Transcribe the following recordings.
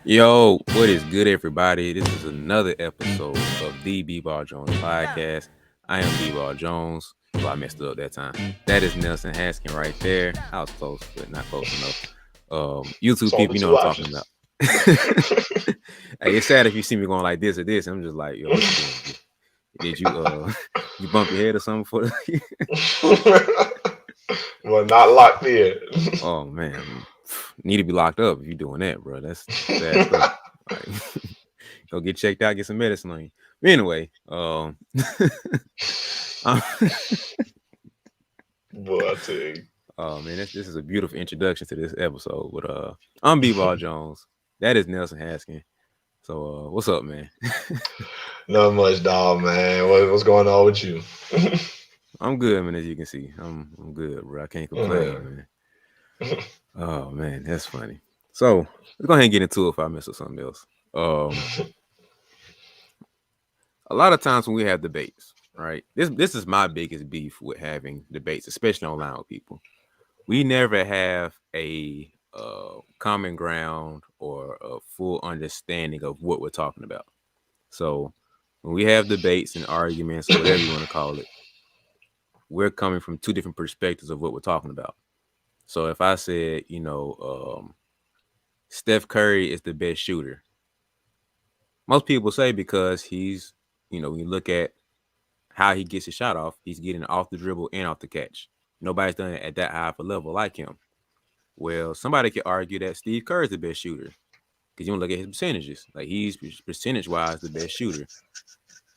Yo, what is good, everybody? This is another episode of the BeBall Jones podcast. I am BeBall Jones. Well, I messed it up that time. That is Nelson Haskin right there. I was close, but not close enough. YouTube It's people, only you know two what I'm talking about. options. Hey, it's sad if you see me going like this or this. I'm just like, yo, what you doing? Did you you bump your head or something for the Well, not locked in. Oh man, need to be locked up if you're doing that, bro. That's sad stuff. Like, go get checked out, get some medicine on you. But anyway, um, Boy, I tell you. oh man, this is a beautiful introduction to this episode. But I'm B-Ball Jones. That is Nelson Haskin. So what's up, man? Not much, dog, man. What's going on with you? I'm good, man. As you can see, I'm good, bro. I can't complain, Mm. man. Oh man, that's funny. So let's go ahead and get into it if I miss something else. A lot of times when we have debates, right? This is my biggest beef with having debates, especially online with people. We never have a common ground or a full understanding of what we're talking about. So when we have debates and arguments or whatever you want to call it, we're coming from two different perspectives of what we're talking about. So if I said, Steph Curry is the best shooter, most people say because he's, when you look at how he gets his shot off, he's getting off the dribble and off the catch. Nobody's done it at that high of a level like him. Well, somebody could argue that Steve Kerr is the best shooter because you don't look at his percentages. Like he's percentage-wise the best shooter.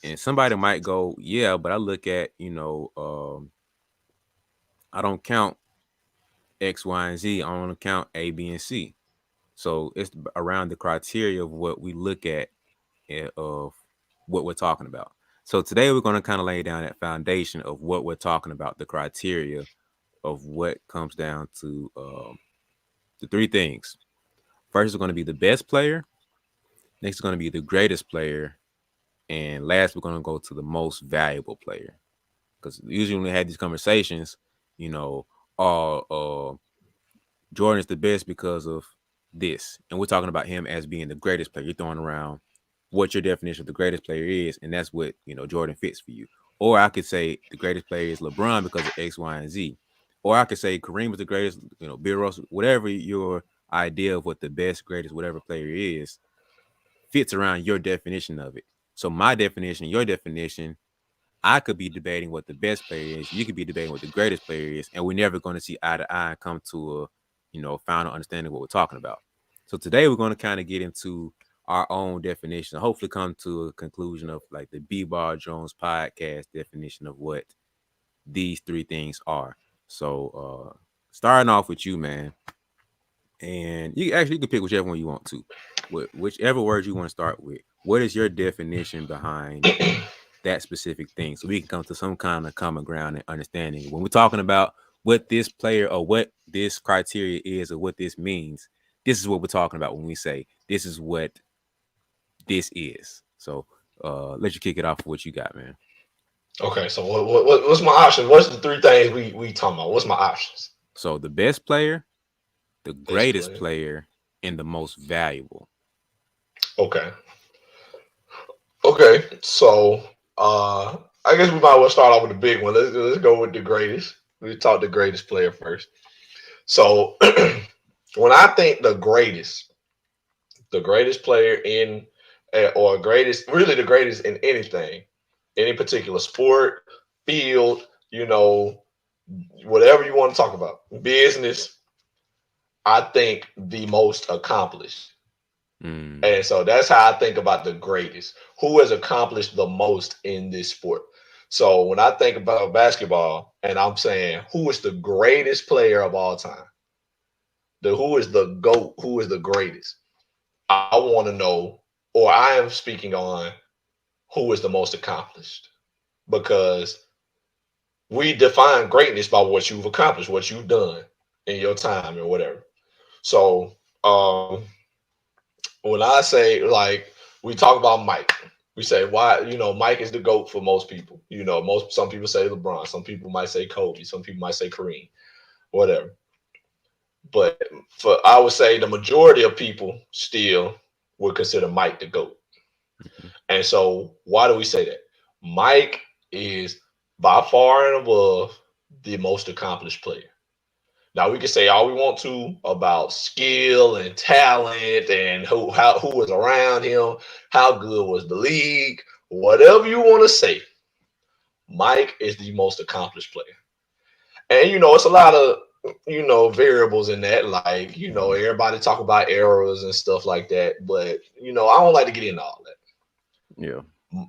And somebody might go, yeah, but I look at, I don't count X, Y, and Z. I don't count A, B, and C. So it's around the criteria of what we look at of what we're talking about. So today we're going to kind of lay down that foundation of what we're talking about, the criteria of what comes down to the three things. First is going to be the best player. Next is going to be the greatest player. And last, we're going to go to the most valuable player. Because usually when we have these conversations, Jordan is the best because of this. And we're talking about him as being the greatest player. You're throwing around what your definition of the greatest player is, and that's what, Jordan fits for you. Or I could say the greatest player is LeBron because of X, Y, and Z. Or I could say Kareem is the greatest, Bill Russell, whatever your idea of what the best, greatest, whatever player is, fits around your definition of it. So my definition, your definition, I could be debating what the best player is. You could be debating what the greatest player is, and we're never going to see eye to eye and come to a, final understanding of what we're talking about. So today we're going to kind of get into our own definition, hopefully come to a conclusion of like the B-Ball Jones podcast definition of what these three things are. So starting off with you, man, and you can pick whichever one you want to, whichever words you want to start with. What is your definition behind that specific thing, so we can come to some kind of common ground and understanding when we're talking about what this player or what this criteria is or what this means? This is what we're talking about when we say this is what this is. So let you kick it off with what you got, man. Okay, so what's my options? What's the three things we talking about? What's my options? So the best player, the Best greatest player. player, and the most valuable. Okay. Okay. So I guess we might well start off with the big one. Let's go with the greatest. We talk the greatest player first. So when I think the greatest player in or greatest, really the greatest in anything, any particular sport, field, whatever you want to talk about, business, I think the most accomplished. Mm. And so that's how I think about the greatest. Who has accomplished the most in this sport? So when I think about basketball and I'm saying who is the greatest player of all time, the who is the GOAT, who is the greatest, I want to know, or I am speaking on who is the most accomplished because we define greatness by what you've accomplished, what you've done in your time or whatever. So when I say like we talk about Mike, we say why Mike is the GOAT for most people. Some people say LeBron, some people might say Kobe, some people might say Kareem, whatever. But for I would say the majority of people still would consider Mike the GOAT. Mhm. And so why do we say that? Mike is by far and above the most accomplished player. Now we can say all we want to about skill and talent and who was around him, how good was the league, whatever you want to say. Mike is the most accomplished player. And it's a lot of variables in that. Like everybody talk about errors and stuff like that, but I don't like to get into all that. Yeah.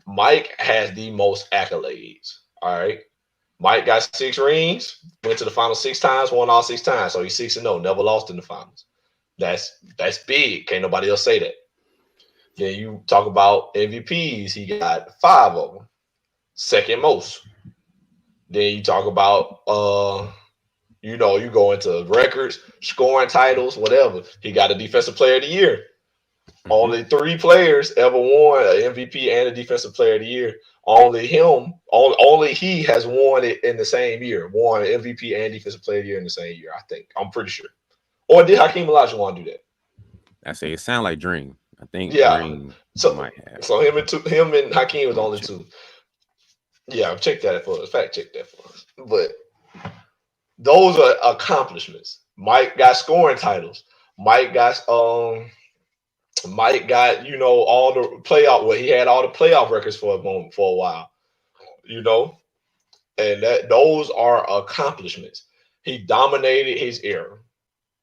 Mike has the most accolades. All right, Mike got 6 rings, went to the final 6 times, won all 6 times, so he's 6-0, never lost in the finals. That's big. Can't nobody else say that. Then you talk about MVPs, he got 5 of them, second most. Then you talk about you go into records, scoring titles, whatever. He got a defensive player of the year. Hmm. Only 3 players ever won an MVP and a defensive player of the year. Only he has won it in the same year. Won MVP and defensive player of the year in the same year. I think. I'm pretty sure. Or did Hakeem Olajuwon do that? I say it sound like Dream. I think Yeah. Dream So might have. so him and Hakeem was Let the me only check. two. Yeah, check that for us. Fact check that for us. But those are accomplishments. Mike got scoring titles. Mike got Mike got all the playoff. Well, he had all the playoff records for a moment for a while. You know, and that those are accomplishments. He dominated his era.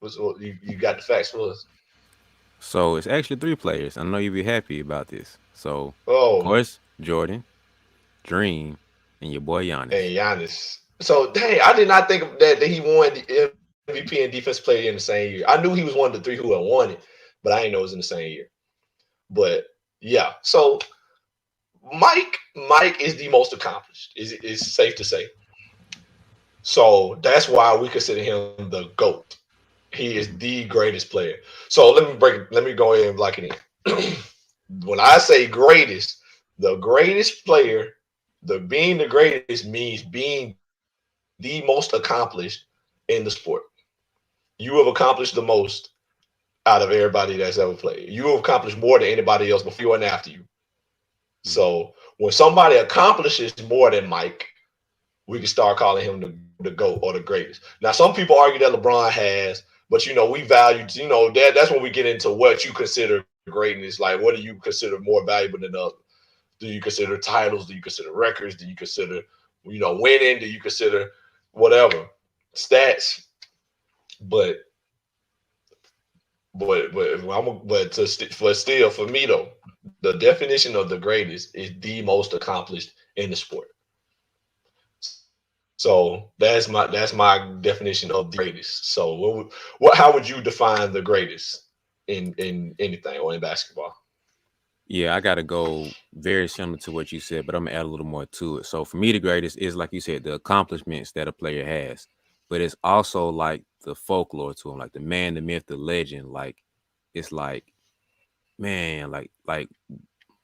You got the facts for us? So it's actually three players. I know you'll be happy about this. So, of Oh, course, Jordan, Dream, and your boy Giannis. and Giannis. So dang, I did not think of that he won the MVP and defense player in the same year. I knew he was one of the three who had won it, but I didn't know it was in the same year. But yeah, so Mike is the most accomplished. Is safe to say. So that's why we consider him the GOAT. He is Hmm. the greatest player. So let me go ahead and block it in. When I say greatest, the greatest player, the being the greatest means being the most accomplished in the sport. You have accomplished the most out of everybody that's ever played. You have accomplished more than anybody else before you and after you. Hmm. So when somebody accomplishes more than Mike, we can start calling him the GOAT or the greatest. Now, some people argue that LeBron has, but we value, that's when we get into what you consider greatness. Like, what do you consider more valuable than others? Do you consider titles? Do you consider records? Do you consider, winning? Do you consider whatever stats? But but still for me though, the definition of the greatest is the most accomplished in the sport. So that's my definition of the greatest. So how would you define the greatest in anything or in basketball? Yeah, I gotta go very similar to what you said, but I'm gonna add a little more to it. So for me, the greatest is like you said, the accomplishments that a player has, but it's also like the folklore to him, like the man, the myth, the legend. Like it's like man,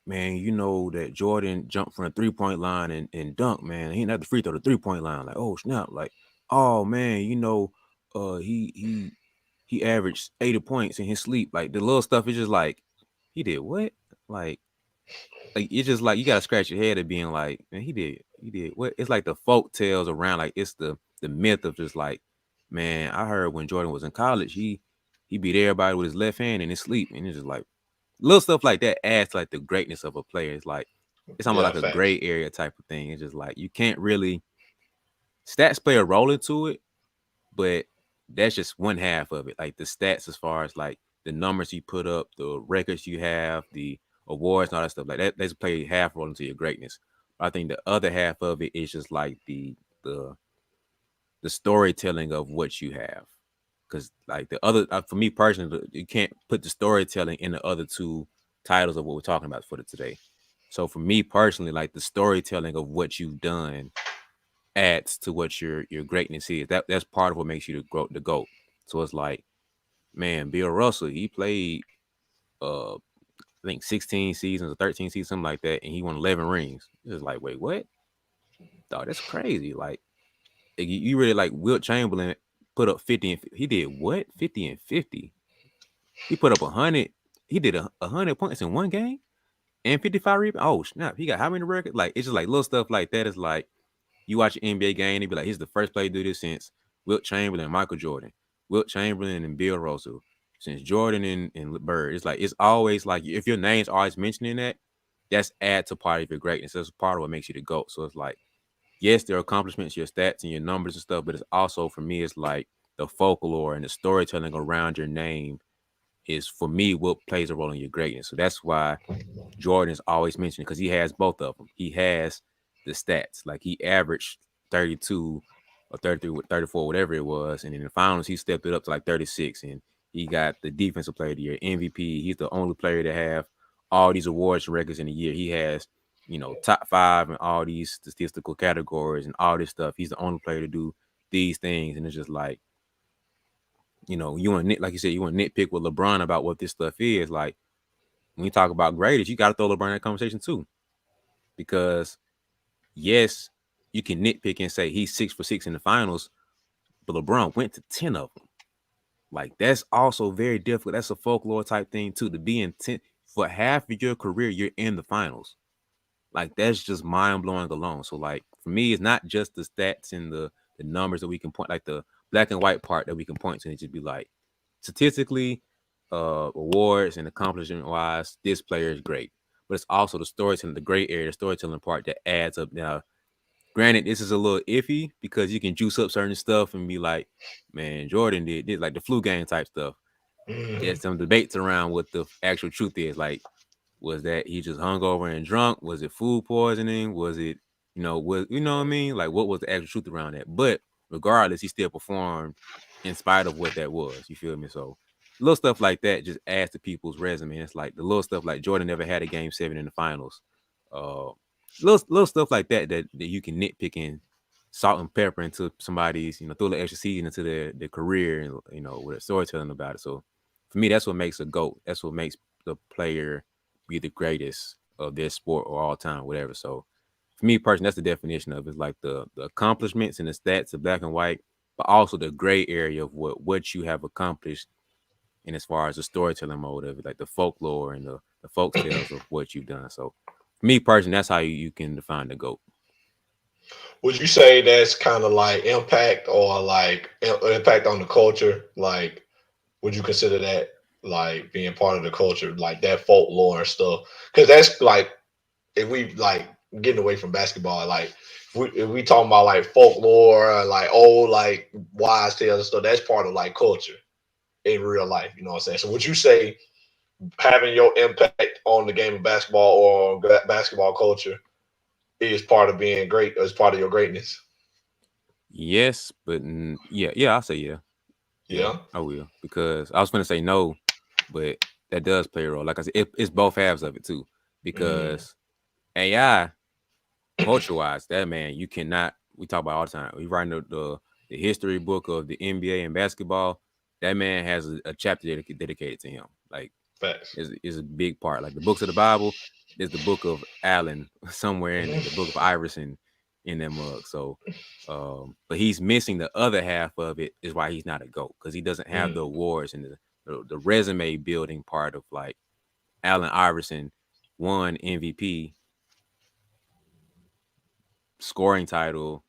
man, you know that Jordan jumped from the 3 point line and dunk, man. He didn't have the free throw, the 3 point line. Like, oh snap, like, oh man, he averaged 80 points in his sleep. Like the little stuff is just like he did what? Like it's just like you gotta scratch your head at being like, man, he did what? It's like the folk tales around, like it's the myth of just like, man, I heard when Jordan was in college, he beat everybody with his left hand in his sleep, and it's just like little stuff like that adds to, like the greatness of a player. It's like it's almost Yeah, like a gray facts. area type of thing. It's just like you can't really stats play a role into it, but that's just one half of it. Like the stats as far as like the numbers you put up, the records you have, the awards and all that stuff. Like that's play half role into your greatness. But I think the other half of it is just like the the storytelling of what you have. Because like the other for me personally, you can't put the storytelling in the other two titles of what we're talking about for the today. So for me personally, like the storytelling of what you've done adds to what your greatness is. That's part of what makes you the GOAT. So it's like, man, Bill Russell, he played I think 16 seasons or 13 seasons, something like that, and he won 11 rings. It's like, wait, what? Dog, that's crazy. Like you really like Wilt Chamberlain. put up 50 and he did what? 50 and 50. He put up 100. He did 100 points in one game and 55 rebounds. Oh snap! He got how many records? Like it's just like little stuff like that. It's like you watch an NBA game, they be like, he's the first player to do this since Wilt Chamberlain, Michael Jordan, Wilt Chamberlain, and Bill Russell, since Jordan and Bird. It's like it's always like if your name's always mentioning that, that's add to part of your greatness. That's part of what makes you the GOAT. So it's like, yes, there are accomplishments, your stats and your numbers and stuff, but it's also for me, it's like the folklore and the storytelling around your name is for me what plays a role in your greatness. So that's why Jordan is always mentioned because he has both of them. He has the stats. Like he averaged 32 or 33, 34, whatever it was. And in the finals, he stepped it up to like 36. And he got the defensive player of the year, MVP. He's the only player to have all these awards and records in a year. He has, top five in all these statistical categories and all this stuff. He's the only player to do these things. And it's just like, you want to, like you said, you want to nitpick with LeBron about what this stuff is. Like, when you talk about greatest, you got to throw LeBron in that conversation too. Because yes, you can nitpick and say he's 6 for 6 in the finals, but LeBron went to 10 of them. Like that's also very difficult. That's a folklore type thing too. To be in 10 for half of your career, you're in the finals. Like that's just mind blowing alone. So like for me, it's not just the stats and the numbers that we can point, like the black and white part that we can point to, and just be like, statistically, awards and accomplishment wise, this player is great. But it's also the storytelling, the gray area, the storytelling part that adds up. Now, granted, this is a little iffy because you can juice up certain stuff and be like, man, Jordan did this, like the flu game type stuff. Mm-hmm. There's some debates around what the actual truth is. Like, was that he just hungover and drunk? Was it food poisoning? Was it, what I mean? Like, what was the actual truth around that? But regardless, he still performed in spite of what that was. You feel me? So little stuff like that just adds to people's resume. It's like the little stuff like Jordan never had a game 7 in the finals. Uh, little stuff like that you can nitpick and salt and pepper into somebody's, throw the extra season into their career and with a storytelling about it. So for me, that's what makes a GOAT. That's what makes the player be the greatest of their sport or all time, whatever. So for me personally, that's the definition of it. It's like the accomplishments and the stats of black and white, but also the gray area of what you have accomplished. And as far as the storytelling mode of it, like the folklore and the folk tales of what you've done. So for me personally, that's how you can define the GOAT. Would you say that's kind of like impact or like impact on the culture? Like, would you consider that like being part of the culture, like that folklore and stuff? Because that's like if we like getting away from basketball, like if we talking about like folklore, like old like wise tales and stuff, that's part of like culture in real life. You know what I'm saying? So would you say having your impact on the game of basketball or on basketball culture is part of being great, or is part of your greatness? Yes, but yeah, I'll say yeah. Yeah, Yeah. I will. Because I was going to say no, but that does play a role. Like I said, it's both halves of it too. Mm, Because AI, culture wise, that man, you cannot, we talk about all the time. We writing the history book of the NBA and basketball. That man has a chapter dedicated to him. Like, facts. is a big part. Like the books of the Bible, there's the book of Allen somewhere in there, the book of Iverson in that mug. So, but he's missing the other half of it. Is why he's not a GOAT because he doesn't have Mm, the awards and the resume building part of like Allen Iverson won MVP, scoring title,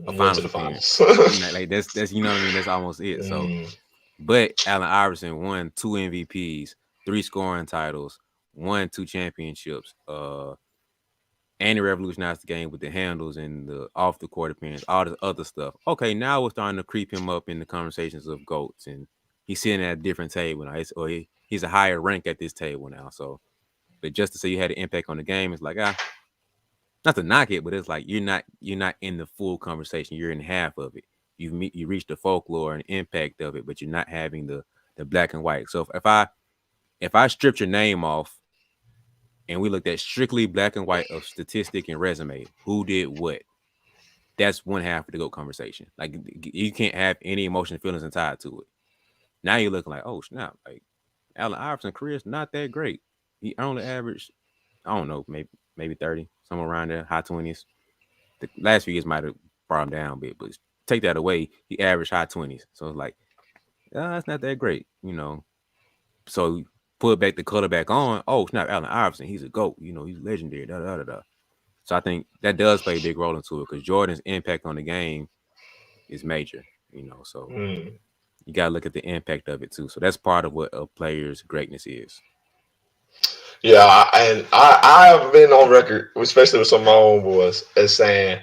a went to finals the appearance. finals. Like that's what I mean. That's almost it. So, Mm, but Allen Iverson won 2 MVPs, 3 scoring titles, won 2 championships. And he revolutionized the game with the handles and the off the court appearance, all this other stuff. Okay, now we're starting to creep him up in the conversations of GOATs, and he's sitting at a different table now. He's a higher rank at this table now. So, but just to say you had an impact on the game, it's like not to knock it, but it's like you're not in the full conversation. You're in half of it. You reach the folklore and impact of it, but you're not having the black and white. So if I stripped your name off and we looked at strictly black and white of statistic and resume, who did what? That's one half of the GOAT conversation. Like you can't have any emotion, feelings, and tied to it. Now you're looking like, oh snap, like Allen Iverson's career is not that great. He only averaged, I don't know, maybe 30, somewhere around there, high 20s. The last few years might have brought him down a bit, but take that away, he averaged high 20s. So it's like, it's not that great, you know. So put back the color back on. Oh, snap, Allen Iverson, he's a GOAT. You know, he's legendary. Da da da da. So I think that does play a big role into it because Jordan's impact on the game is major. You know, so Mm. you gotta look at the impact of it too. So that's part of what a player's greatness is. Yeah, I have been on record, especially with some of my own boys, as saying,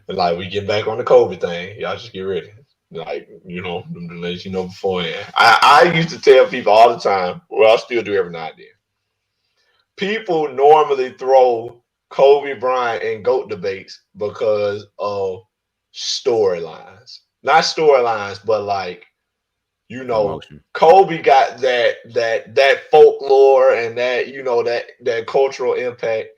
like, we get back on the Kobe thing. Y'all just get ready. Like, to let you know beforehand. I used to tell people all the time, well, I still do every now and then. People normally throw Kobe Bryant in GOAT debates because of storylines. Not storylines, but like, Emotion. Kobe got that folklore and that cultural impact.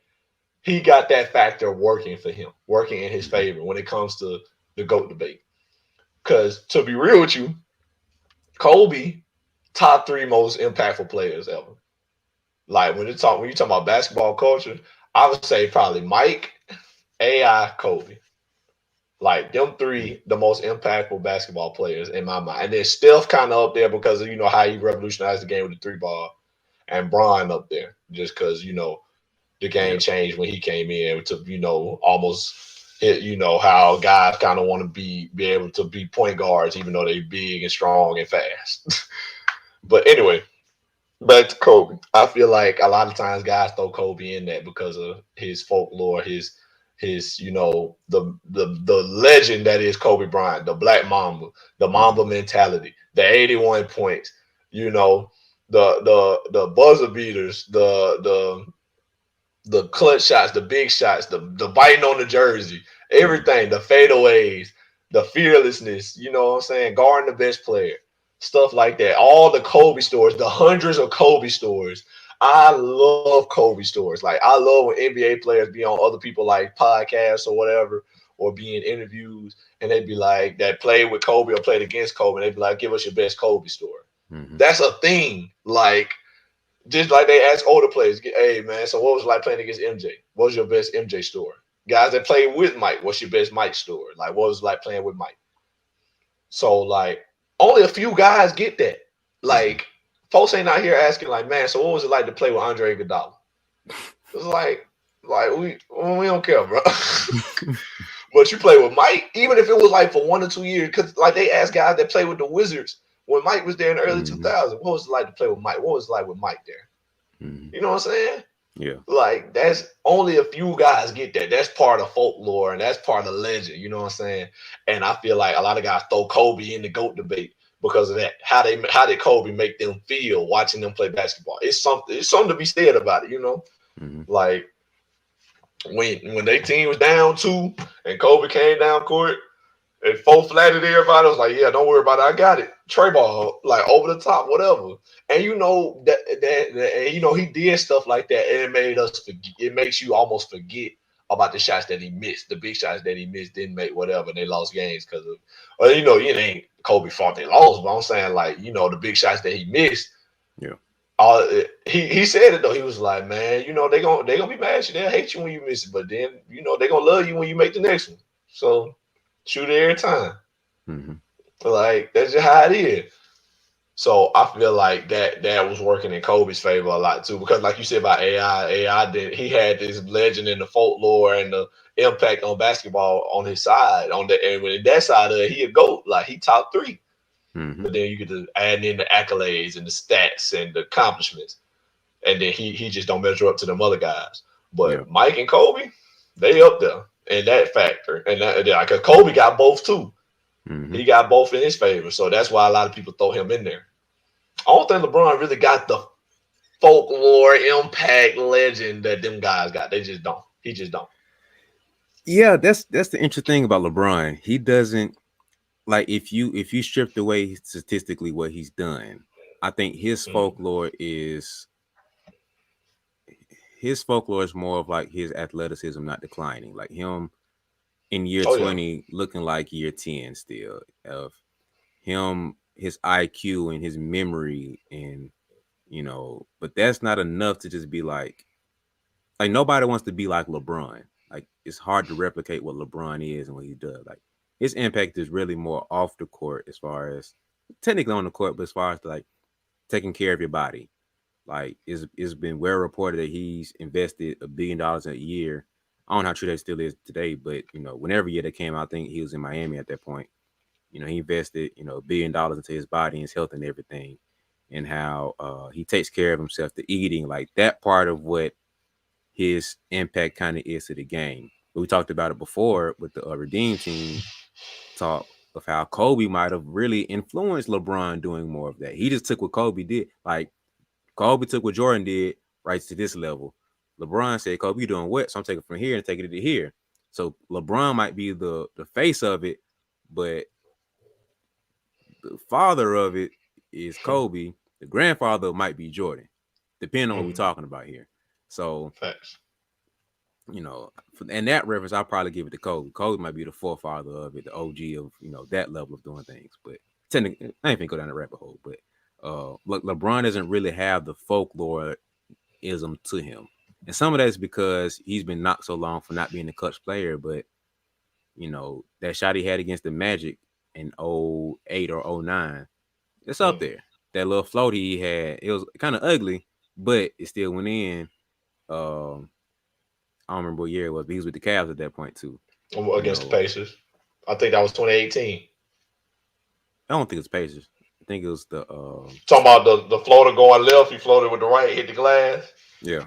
He got that factor working for him, working in his Hmm. favor when it comes to the GOAT debate. Because to be real with you, Kobe, top three most impactful players ever. Like when you talk about basketball culture, I would say probably Mike, AI, Kobe. Like them three, the most impactful basketball players in my mind. And then Steph kind of up there because of how he revolutionized the game with the three ball, and Bron up there just because the game Yeah. changed when he came in to almost hit how guys kind of want to be able to be point guards even though they're big and strong and fast. But anyway, back to Kobe. I feel like a lot of times guys throw Kobe in that because of his folklore, his the legend that is Kobe Bryant, the Black Mamba, the Mamba Hmm. mentality, the 81 points, you know, the buzzer beaters, the clutch shots, the big shots, the biting on the jersey, Hmm. everything, the fadeaways, the fearlessness, you know what I'm saying, guarding the best player, stuff like that. All the Kobe stories, the hundreds of Kobe stories. I love Kobe stories. Like I love when NBA players be on other people like podcasts or whatever, or be in interviews, and they be like that played with Kobe or played against Kobe, and they be like, give us your best Kobe story. Hmm. That's a thing. Like just like they ask older players, hey man, so what was it like playing against MJ? What was your best MJ story? Guys that played with Mike, what's your best Mike story? Like what was it like playing with Mike? So like only a few guys get that. Hmm. Like folks ain't out here asking like, man, so what was it like to play with Andre Iguodala? It's like we don't care, bro. But you play with Mike, even if it was like for 1 or 2 years, because like they asked guys that play with the Wizards when Mike was there in the early Hmm. 2000s, what was it like to play with Mike? What was it like with Mike there? Hmm. You know what I'm saying? Yeah. Like that's only a few guys get that. That's part of folklore and that's part of legend. You know what I'm saying? And I feel like a lot of guys throw Kobe in the GOAT debate because of that. How did Kobe make them feel watching them play basketball? It's something to be said about it. Hmm. Like when their team was down two and Kobe came down court and four flatted everybody. I was like, yeah, don't worry about it. I got it. Trey ball, like over the top, whatever. And he did stuff like that, and it made us forget. It makes you almost forget about the shots that he missed, the big shots that he missed, didn't make whatever. And they lost games because of, well, it ain't Kobe fault they lost, but I'm saying like, the big shots that he missed. Yeah. He said it though. He was like, man, they gonna be mad at you. They'll hate you when you miss it, but then they gonna love you when you make the next one. So shoot it every time. Hmm. Like that's just how it is. So I feel like that was working in Kobe's favor a lot too, because like you said about AI did he had this legend in the folklore and the impact on basketball on his side. And when that side of it, he a GOAT, like he top three. Hmm. But then you get to add in the accolades and the stats and the accomplishments, and then he just don't measure up to them other guys. Yeah. But Mike and Kobe, they up there in that factor, and that because Kobe got both too. Hmm. He got both in his favor, so that's why a lot of people throw him in there. I don't think LeBron really got the folklore, impact, legend that them guys got. They just don't. He just don't. Yeah, that's the interesting thing about LeBron. He doesn't like if you stripped away statistically what he's done. I think Mm. his folklore is more of like his athleticism not declining. Like him in year Oh yeah. 20 looking like year 10 still of him, his IQ and his memory and but that's not enough to just be like nobody wants to be like LeBron. Like it's hard to replicate what LeBron is and what he does. Like his impact is really more off the court as far as technically on the court, but as far as like taking care of your body. Like it's been well reported that he's invested $1 billion a year. I don't know how true that still is today, but whenever year that came out, I think he was in Miami at that point. He invested $1 billion into his body and his health and everything, and how he takes care of himself, the eating, like that part of what his impact kind of is to the game. But we talked about it before with the Redeem team talk of how Kobe might have really influenced LeBron doing more of that. He just took what Kobe did. Like Kobe took what Jordan did right to this level. LeBron said, Kobe, you doing what? So I'm taking from here and taking it to here. So LeBron might be the face of it, but the father of it is Kobe. The grandfather might be Jordan, depending on what we're Mm, talking about here. So, facts. and that reference, I'll probably give it to Kobe. Kobe might be the forefather of it, the OG of that level of doing things. But technically, I ain't finna go down the rabbit hole. But LeBron doesn't really have the folkloreism to him, and some of that is because he's been knocked so long for not being a clutch player. But that shot he had against the Magic in '08 or '09, it's up Mm. there. That little floaty he had, it was kind of ugly, but it still went in. Um, I don't remember what year it was, but he was with the Cavs at that point too. You Against the know, Pacers. I think that was 2018. I don't think it's Pacers. I think it was the Talking about the floater going left, he floated with the right, hit the glass. yeah.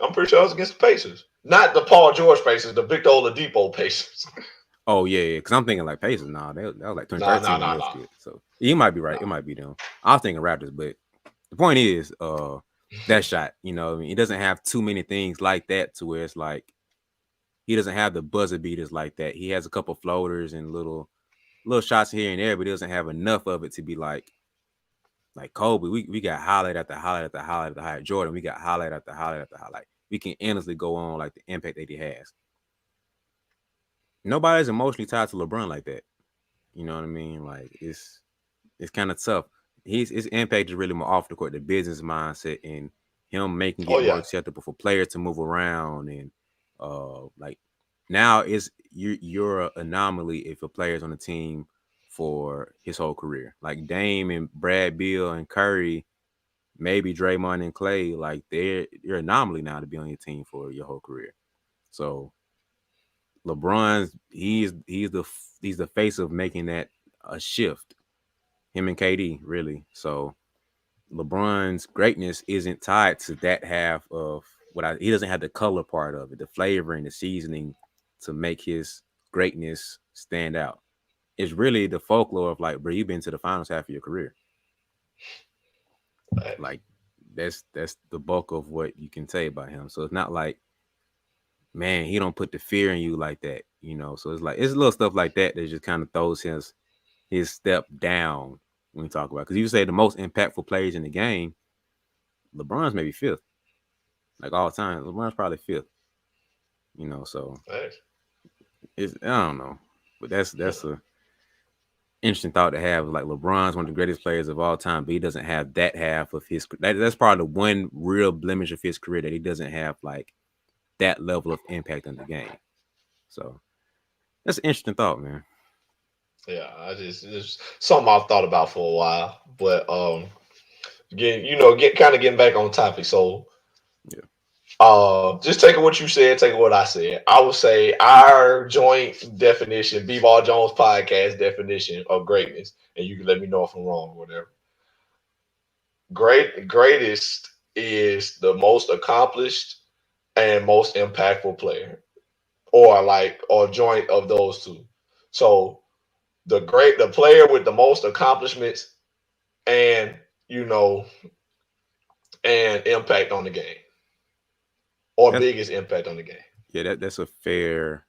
I'm pretty sure it was against the Pacers. Not the Paul George Pacers, the Victor Oladipo Pacers. Oh yeah. Because I'm thinking like Pacers. Nah, that was like Nah, nah, 2013 when nah, they was nah, good. So you might be right. It nah. might be them. I was thinking Raptors, but the point is, that shot. I mean, he doesn't have too many things like that to where it's like he doesn't have the buzzer beaters like that. He has a couple floaters and little shots here and there, but he doesn't have enough of it to be like Kobe. We got highlight after highlight after highlight after highlight. Jordan, we got highlight after highlight after highlight. We can endlessly go on like the impact that he has. Nobody's emotionally tied to LeBron like that. You know what I mean? Like it's kind of tough. His impact is really more off the court, the business mindset, and him making Oh it more yeah, acceptable for players to move around. And like now is you're an anomaly if a player's on the team for his whole career. Like Dame and Brad Beal and Curry, maybe Draymond and Clay, like you're an anomaly now to be on your team for your whole career. So LeBron's he's the face of making that a shift. Him and KD really. So LeBron's greatness isn't tied to that half of he doesn't have the color part of it, the flavor and the seasoning to make his greatness stand out. It's really the folklore of like, bro, you've been to the finals half of your career. facts. Like that's the bulk of what you can say about him. So it's not like, man, he don't put the fear in you like that. So it's like it's little stuff like that that just kind of throws his step down when we talk about. Because you say the most impactful players in the game, LeBron's maybe fifth, like all time. LeBron's probably fifth. So Facts. it's I don't know, but that's a interesting thought to have. Like LeBron's one of the greatest players of all time, but he doesn't have that half of his. That's probably the one real blemish of his career that he doesn't have like that level of impact on the game. So that's an interesting thought, man. Yeah, I just it's something I've thought about for a while. But get kind of getting back on topic. So Yeah, just taking what you said, taking what I said. I would say our joint definition, B-Ball Jones podcast definition of greatness, and you can let me know if I'm wrong or whatever. Greatest is the most accomplished and most impactful player, or joint of those two. So the player with the most accomplishments and you know and impact on the game, or that's biggest impact on the game. that's a fair,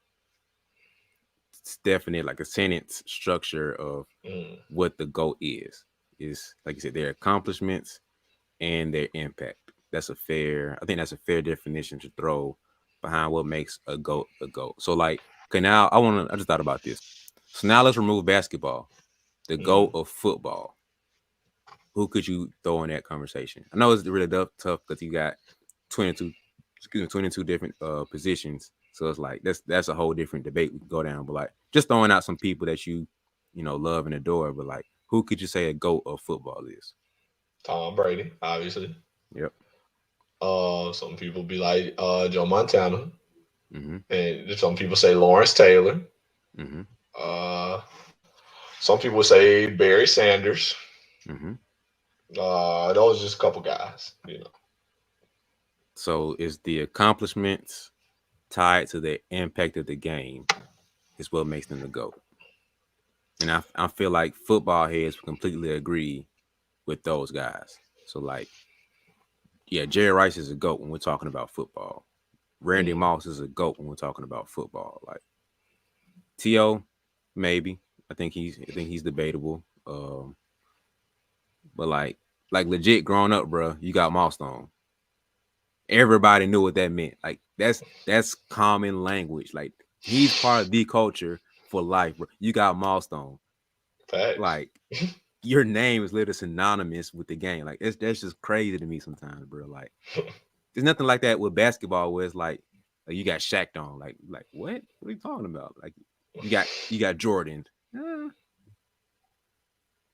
definite like a sentence structure of Mm, what the goal is like you said, their accomplishments and their impact. I think that's a fair definition to throw behind what makes a goat a goat. So like, okay, now I just thought about this. So now let's remove basketball, the goat mm. of football. Who could you throw in that conversation? I know it's really tough because you got 22 different positions. So it's like that's a whole different debate we can go down. But like just throwing out some people that you know love and adore. But like who could you say a GOAT of football is? Tom Brady, obviously. Yep. Some people be like Joe Montana, Mm-hmm. and some people say Lawrence Taylor. Mm-hmm. Uh, some people say Barry Sanders. Mm-hmm. Those are just a couple guys, you know. So is the accomplishments tied to the impact of the game is what makes them the GOAT. And I feel like football heads completely agree with those guys. So like, yeah, Jerry Rice is a GOAT when we're talking about football. Randy Mm, Moss is a GOAT when we're talking about football. Like T.O., maybe. I think he's debatable. But like legit growing up, bro, you got Moss on. Everybody knew what that meant. Like that's common language. Like he's part of the culture for life, bro. You got Milestone. facts. Like your name is literally synonymous with the game. Like that's just crazy to me sometimes, bro. Like there's nothing like that with basketball where it's like you got Shaq on. Like what? What are you talking about? Like you got Jordan. Uh,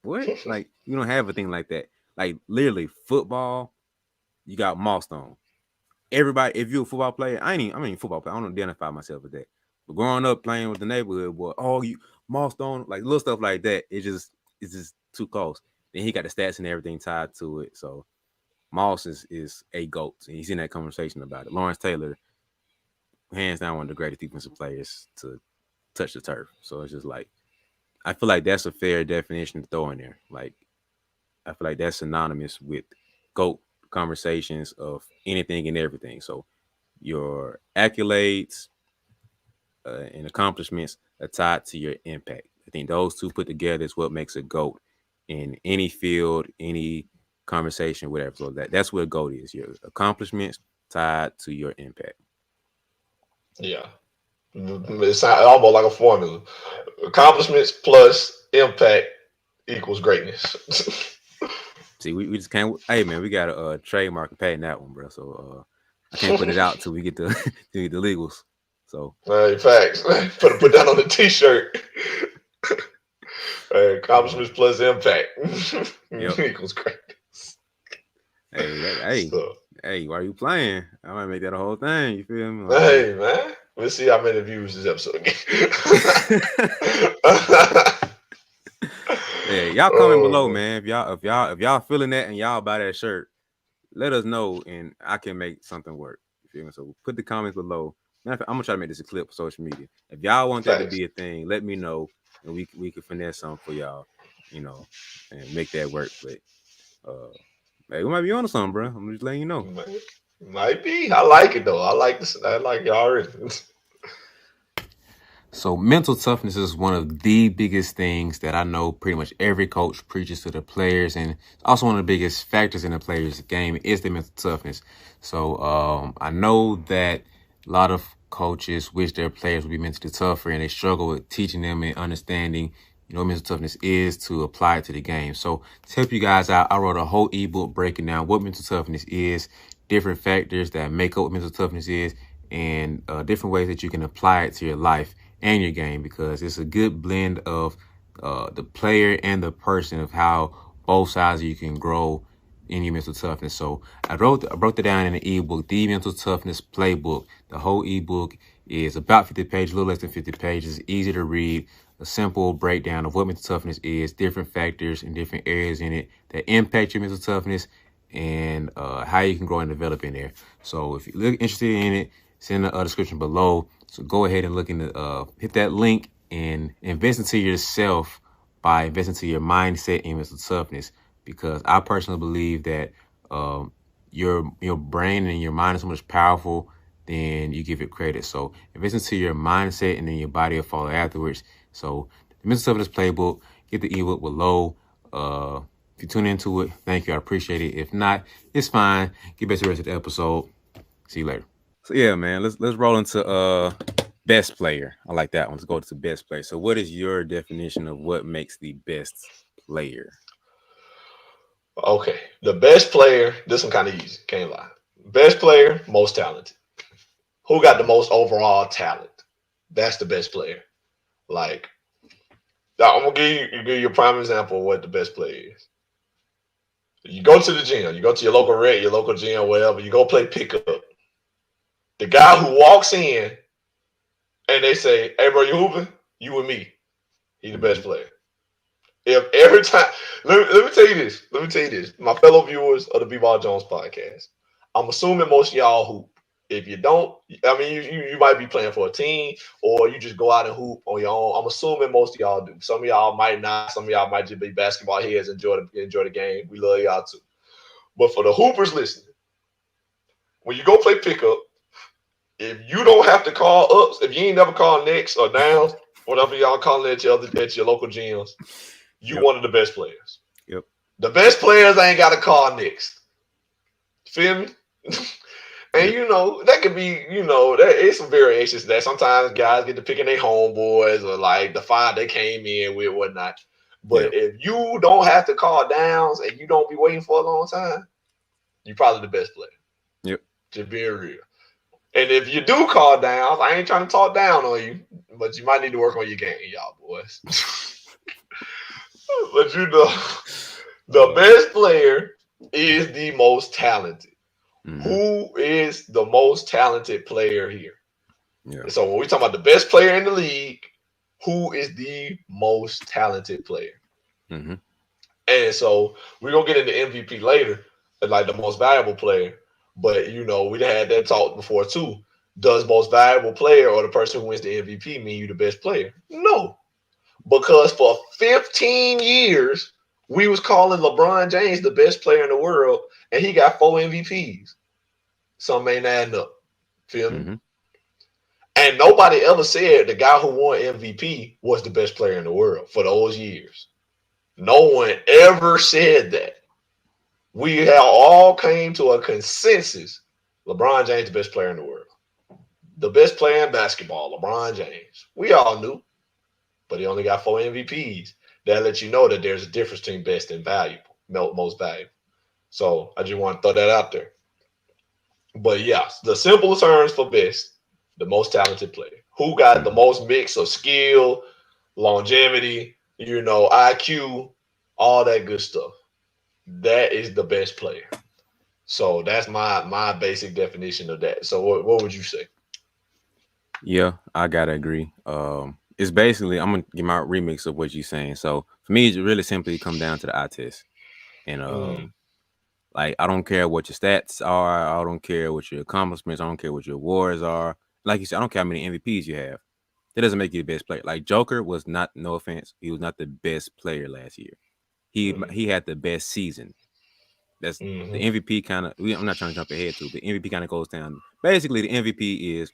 what? Like you don't have a thing like that. Like literally football, you got Milestone. Everybody, if you're a football player, I mean football player. I don't identify myself with that. But growing up playing with the neighborhood boy, oh you milestone, like little stuff like that, it's just too close. Then he got the stats and everything tied to it. So Moss is a GOAT. And he's in that conversation about it. Lawrence Taylor, hands down one of the greatest defensive players to touch the turf. So it's just like I feel like that's a fair definition to throw in there. Like I feel like that's synonymous with GOAT conversations of anything and everything. So your accolades and accomplishments are tied to your impact. I think those two put together is what makes a GOAT in any field, any conversation, whatever. So that's what a GOAT is. Your accomplishments tied to your impact. Yeah. It's almost like a formula. Accomplishments plus impact equals greatness. See, we just can't. Hey man, we got a trademark and patent that one, bro. So I can't put it out till we get the till we get the legals. So Hey, facts. Put that on the t-shirt. Hey, uh, accomplishments plus impact yep. equals greatness. Hey, hey, So, hey, why are you playing? I might make that a whole thing. You feel me? Like, hey. hey, man. Let's see how many views this episode get. Yeah, y'all comment below, Oh, man. If y'all feeling that and y'all buy that shirt, let us know and I can make something work. You feel me? So put the comments below. I'm gonna try to make this a clip for social media. If y'all want that to facts. be a thing, let me know and we can finesse something for y'all, and make that work. But uh, hey, we might be on to something, bro. I'm just letting you know. Might be. I like it though. I like this. I like it already. So mental toughness is one of the biggest things that I know pretty much every coach preaches to the players, and also one of the biggest factors in the players' game is the mental toughness. So I know that a lot of coaches wish their players would be mentally tougher, and they struggle with teaching them and understanding, what mental toughness is to apply it to the game. So to help you guys out, I wrote a whole ebook breaking down what mental toughness is, different factors that make up what mental toughness is, and different ways that you can apply it to your life and your game, because it's a good blend of the player and the person of how both sides of you can grow in your mental toughness. So I broke it down in an ebook, the Mental Toughness Playbook. The whole ebook is about 50 pages, a little less than 50 pages, easy to read, a simple breakdown of what mental toughness is, different factors and different areas in it that impact your mental toughness, and how you can grow and develop in there. So if you're interested in it, it's in the description below. So go ahead and look in the hit that link and invest into yourself by investing into your mindset and mental toughness. Because I personally believe that your brain and your mind is so much powerful than you give it credit. So invest into your mindset, and then your body will follow afterwards. So the Mental Toughness Playbook, get the ebook below. If you tune into it, thank you. I appreciate it. If not, it's fine. Get back to the rest of the episode. See you later. So yeah, man, let's roll into best player. I like that one. Let's go to best player. So what is your definition of what makes the best player? Okay. The best player, this one kind of easy. Can't lie. Best player, most talented. Who got the most overall talent? That's the best player. Like, now, I'm gonna give you a prime example of what the best player is. You go to the gym, you go to your local red, your local gym, whatever. You go play pickup. The guy who walks in and they say, "Hey, bro, you hooping? You and me." He the best Mm-hmm. player. If every time, let me tell you this. Let me tell you this. My fellow viewers of the BeBall Jones podcast, I'm assuming most of y'all hoop. If you don't, I mean, you might be playing for a team or you just go out and hoop on your own. I'm assuming most of y'all do. Some of y'all might not. Some of y'all might just be basketball heads, enjoy the game. We love y'all too. But for the hoopers listening, when you go play pickup, if you don't have to call ups, if you ain't never called next or downs, whatever y'all calling at your local gyms, you Yep. one of the best players. Yep. The best players ain't got to call next. Feel me? And Yep. you know that could be, there is some variations to that. Sometimes guys get to picking their homeboys or like the five they came in with, whatnot. But Yep. if you don't have to call downs and you don't be waiting for a long time, you're probably the best player. Yep. Just being real. And if you do call downs, I ain't trying to talk down on you, but you might need to work on your game, y'all boys. But the Uh, best player is the most talented. mm-hmm. Who is the most talented player here? Yeah. And so when we talk about the best player in the league, who is the most talented player? Mm-hmm. And so we're gonna get into MVP later, like the most valuable player. But we had that talk before too. Does most valuable player or the person who wins the MVP mean you the best player? No, because for 15 years we was calling LeBron James the best player in the world, and he got 4 MVPs. Some ain't adding up. Feel me? Mm-hmm. And nobody ever said the guy who won MVP was the best player in the world for those years. No one ever said that. We have all came to a consensus. LeBron James, the best player in the world. The best player in basketball, LeBron James. We all knew, but he only got 4 MVPs. That lets you know that there's a difference between best and valuable, most valuable. So I just want to throw that out there. But yeah, the simple terms for best, the most talented player. Who got the Mm-hmm. most mix of skill, longevity, IQ, all that good stuff. That is the best player. So that's my basic definition of that. So what would you say? Yeah, I gotta agree. It's basically I'm gonna give my remix of what you're saying. So for me, it's really simply come down to the eye test, and Mm, like I don't care what your stats are, I don't care what your accomplishments, I don't care what your awards are. Like you said, I don't care how many MVPs you have. That doesn't make you the best player. Like Joker was not, no offense, he was not the best player last year. mm, He had the best season. That's the mm, MVP kind of. I'm not trying to jump ahead to, but MVP kind of goes down. Basically, the MVP is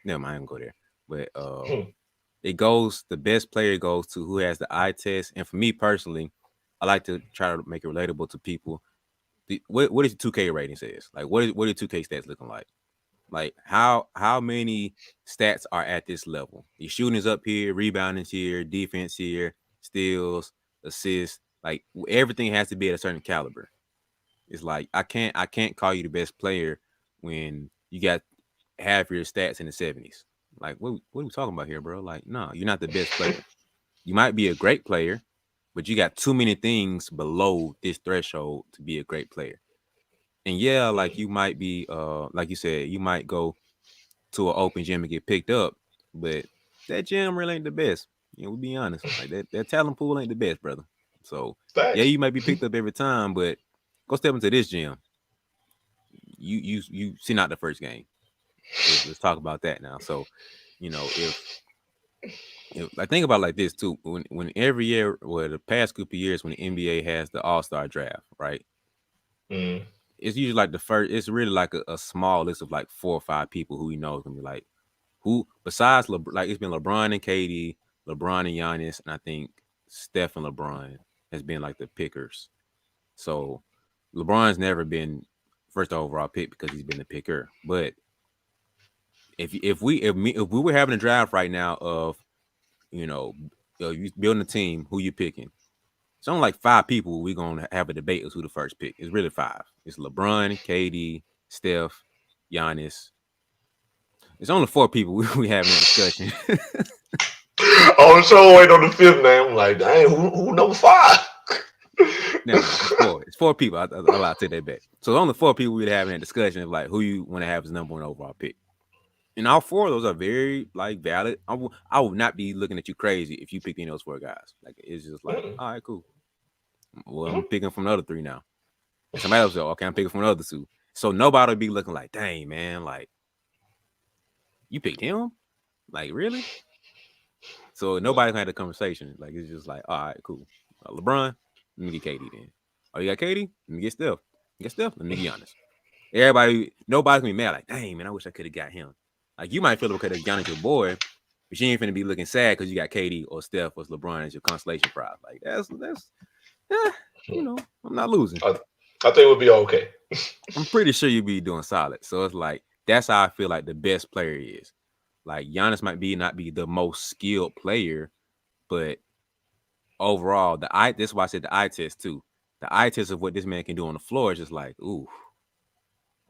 never mind. I can go there, but mm, it goes. The best player goes to who has the eye test. And for me personally, I like to try to make it relatable to people. What is the 2K rating says? Like what are 2K stats looking like? Like how many stats are at this level? Your shooting is up here, rebounding is here, defense here, steals, assists. Like everything has to be at a certain caliber. It's like I can't call you the best player when you got half your stats in the 70s. Like what are we talking about here, bro? Like, no, you're not the best player. You might be a great player, but you got too many things below this threshold to be a great player. And yeah, like mm. you might be like you said, you might go to an open gym and get picked up, but that gym really ain't the best. We'll be honest. Like that talent pool ain't the best, brother. So yeah, Facts. you might be picked up every time, but go step into this gym. You see not the first game. Let's talk about that now. So, if I think about it like this too, when every year, or the past group of years, when the NBA has the All Star draft, right? Mm, It's usually like the first. It's really like a small list of like 4 or 5 people who we know is gonna be like who besides like it's been LeBron and KD, LeBron and Giannis, and I think Steph and LeBron has been like the pickers. So LeBron's never been first overall pick because he's been the picker. But if we were having a draft right now of you know you building a team, who you picking? It's only like 5 people we're gonna have a debate as who the first pick. It's really 5. It's LeBron, KD, Steph, Giannis. It's only four people we having that discussion. I'm sure waiting on the fifth name. I'm like, dang, who number five? No, it's four. It's four people. I lied, take that back. So it's only four people we're having that discussion of like who you want to have as number one overall pick. And all four of those are very like valid. I would not be looking at you crazy if you picked any of those four guys. Like it's just like, Mm-mm. all right, cool. Well, I'm Mhm. picking from the other three now. And somebody else will, okay, I'm picking from the other two. So nobody will be looking like, dang, man, like you picked him? Like, really? So nobody can have the conversation. Like it's just like, all right, cool. LeBron, let me get KD then. Oh, you got KD? Let me get Steph. You got Steph? Let me get Giannis. Everybody, nobody can be mad. Like, dang, man, I wish I could have got him. Like you might feel okay that Giannis your boy, but you ain't finna be looking sad because you got KD or Steph or LeBron as your consolation prize. Like that's eh, you know, I'm not losing. I, I think we'll be okay. I'm pretty sure you'll be doing solid. So it's like that's how I feel like the best player is. Like Giannis might be not be the most skilled player, but overall, the eye this is why I said the eye test too. The eye test of what this man can do on the floor is just like, ooh,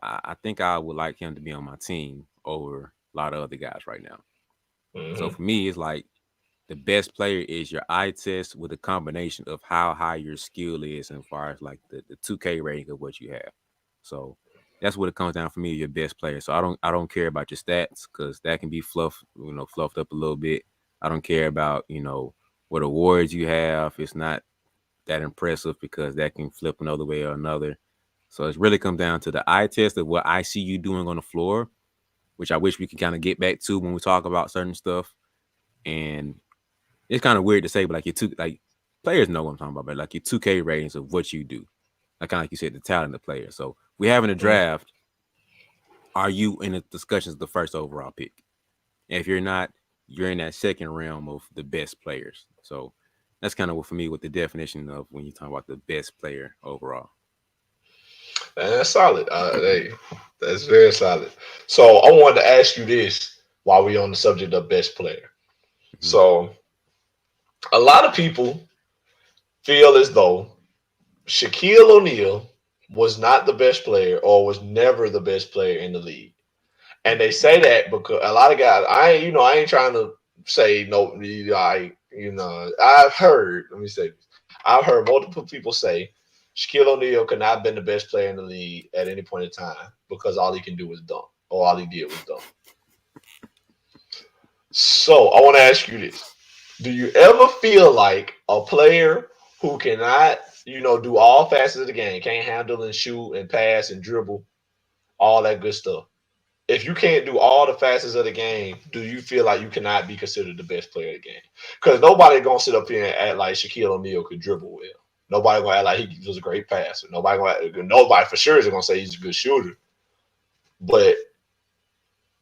I think I would like him to be on my team over a lot of other guys right now. So Hmm. for me, it's like the best player is your eye test with a combination of how high your skill is as far as like the 2K rating of what you have. So that's what it comes down for me, your best player. So I don't care about your stats because that can be fluffed up a little bit. I don't care about, what awards you have. It's not that impressive because that can flip another way or another. So it's really come down to the eye test of what I see you doing on the floor, which I wish we could kind of get back to when we talk about certain stuff. And it's kind of weird to say, but like players know what I'm talking about, but like your 2K ratings of what you do. Like kind of like you said, the talent of the player. So we having a Hmm. draft. Are you in the discussions of the first overall pick? And if you're not, you're in that second realm of the best players. So that's kind of what for me what the definition of when you talk about the best player overall. And that's solid. That's very solid. So I wanted to ask you this while we're on the subject of best player. Mhm. So a lot of people feel as though Shaquille O'Neal was not the best player or was never the best player in the league. And they say that because a lot of guys, I ain't trying to say no, I've heard, let me say this, I've heard multiple people say Shaquille O'Neal could not have been the best player in the league at any point in time because all he can do was dunk, or all he did was dunk. So I want to ask you this: do you ever feel like a player who cannot, do all facets of the game, can't handle and shoot and pass and dribble, all that good stuff? If you can't do all the facets of the game, do you feel like you cannot be considered the best player of the game? Because nobody gonna sit up here and act like Shaquille O'Neal could dribble well. Nobody gonna act like he was a great passer. Nobody for sure is gonna say he's a good shooter. But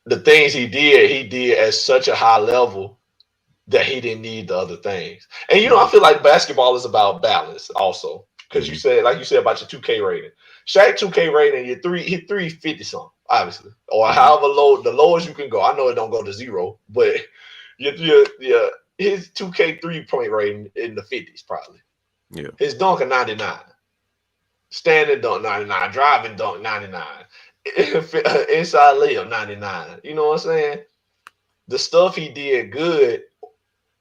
the things he did at such a high level that he didn't need the other things. And I Mhm. feel like basketball is about balance also. Because Mhm. like you said about your 2K rating. Shaq 2K rating, your hit 350 something, obviously. Or Mhm. however low, the lowest you can go. I know it don't go to zero, but your his 2K 3 point rating in the 50s probably. Yeah. His dunk a 99. Standing dunk 99. Driving dunk 99. Inside layup 99. You know what I'm saying? The stuff he did good,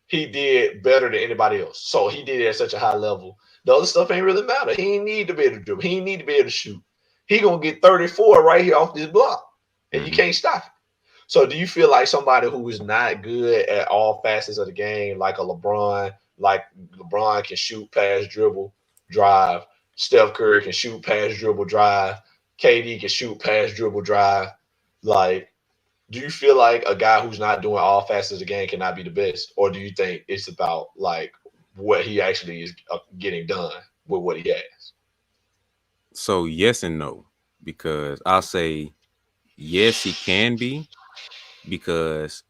he did better than anybody else. So he did it at such a high level. The other stuff ain't really matter. He ain't need to be able to dribble. He ain't need to be able to shoot. He gonna get 34 right here off this block, and you Mhm. can't stop it. So do you feel like somebody who is not good at all facets of the game, like LeBron can shoot, pass, dribble, drive. Steph Curry can shoot, pass, dribble, drive. KD can shoot, pass, dribble, drive. Like, do you feel like a guy who's not doing all facets of the game cannot be the best, or do you think it's about like what he actually is getting done with what he has? So yes and no, because I'll say yes, he can be because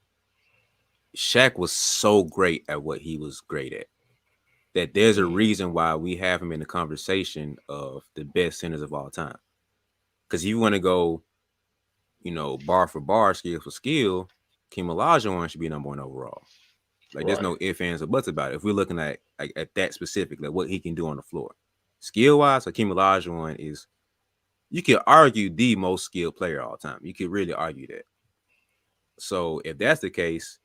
Shaq was so great at what he was great at that there's a Mm, reason why we have him in the conversation of the best centers of all time. Because if you want to go, bar for bar, skill for skill, Kim Olajuwon should be number one overall. Like there's right. no ifs, ands, or buts about it. If we're looking at at that specifically, what he can do on the floor, skill wise, Hakeem Olajuwon is you could argue the most skilled player of all time. You could really argue that. So if that's the case,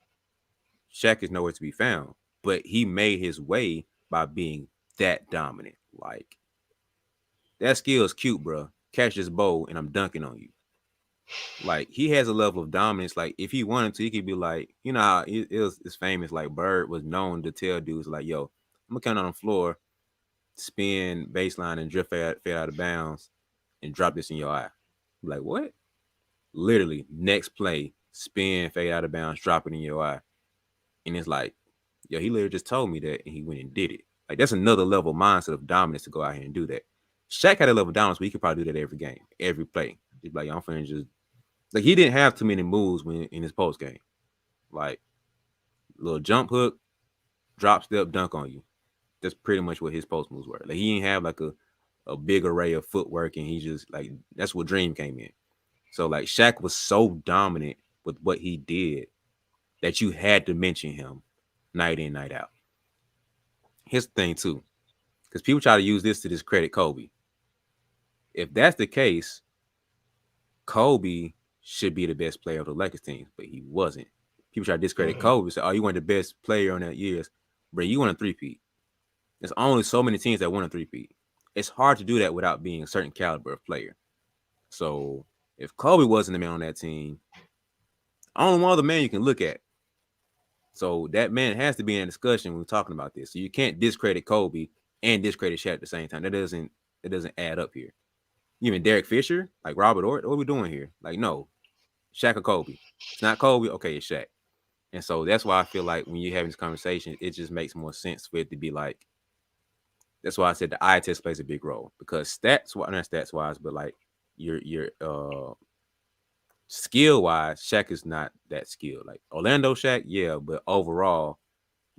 Shaq is nowhere to be found. But he made his way by being that dominant. Like that skill is cute, bro. Catch this bowl and I'm dunking on you. Like he has a level of dominance. Like if he wanted to, he could be like, you know, how it's famous. Like Bird was known to tell dudes like, "Yo, I'm gonna count on the floor, spin baseline and drift fade out of bounds, and drop this in your eye." Like what? Literally, next play, spin, fade out of bounds, drop it in your eye, and it's like, yo, he literally just told me that, and he went and did it. Like that's another level of mindset of dominance to go out here and do that. Shaq had a level of dominance, but he could probably do that every game, every play. He's like, I'm finna just like he didn't have too many moves when in his post game. Like little jump hook, drop step, dunk on you. That's pretty much what his post moves were. Like he didn't have like a big array of footwork, and he just like that's what Dream came in. So like Shaq was so dominant with what he did that you had to mention him night in, night out. Here's the thing too, because people try to use this to discredit Kobe. If that's the case, Kobe should be the best player of the Lakers team, but he wasn't. People try to discredit Mm-hmm. Kobe, say, "Oh, you weren't the best player on that years, bro. You won a three-peat." There's only so many teams that won a three-peat. It's hard to do that without being a certain caliber of player. So if Kobe wasn't the man on that team, only one other man you can look at. So that man has to be in a discussion when we're talking about this. So you can't discredit Kobe and discredit Shaq at the same time. That doesn't add up here. Even Derek Fisher, like Robert Orr, what are we doing here? Like, no, Shaq or Kobe. It's not Kobe, okay, it's Shaq. And so that's why I feel like when you're having this conversation, it just makes more sense for it to be like, that's why I said the eye test plays a big role. Because not stats wise, but like your skill wise, Shaq is not that skilled. Like Orlando Shaq, yeah, but overall,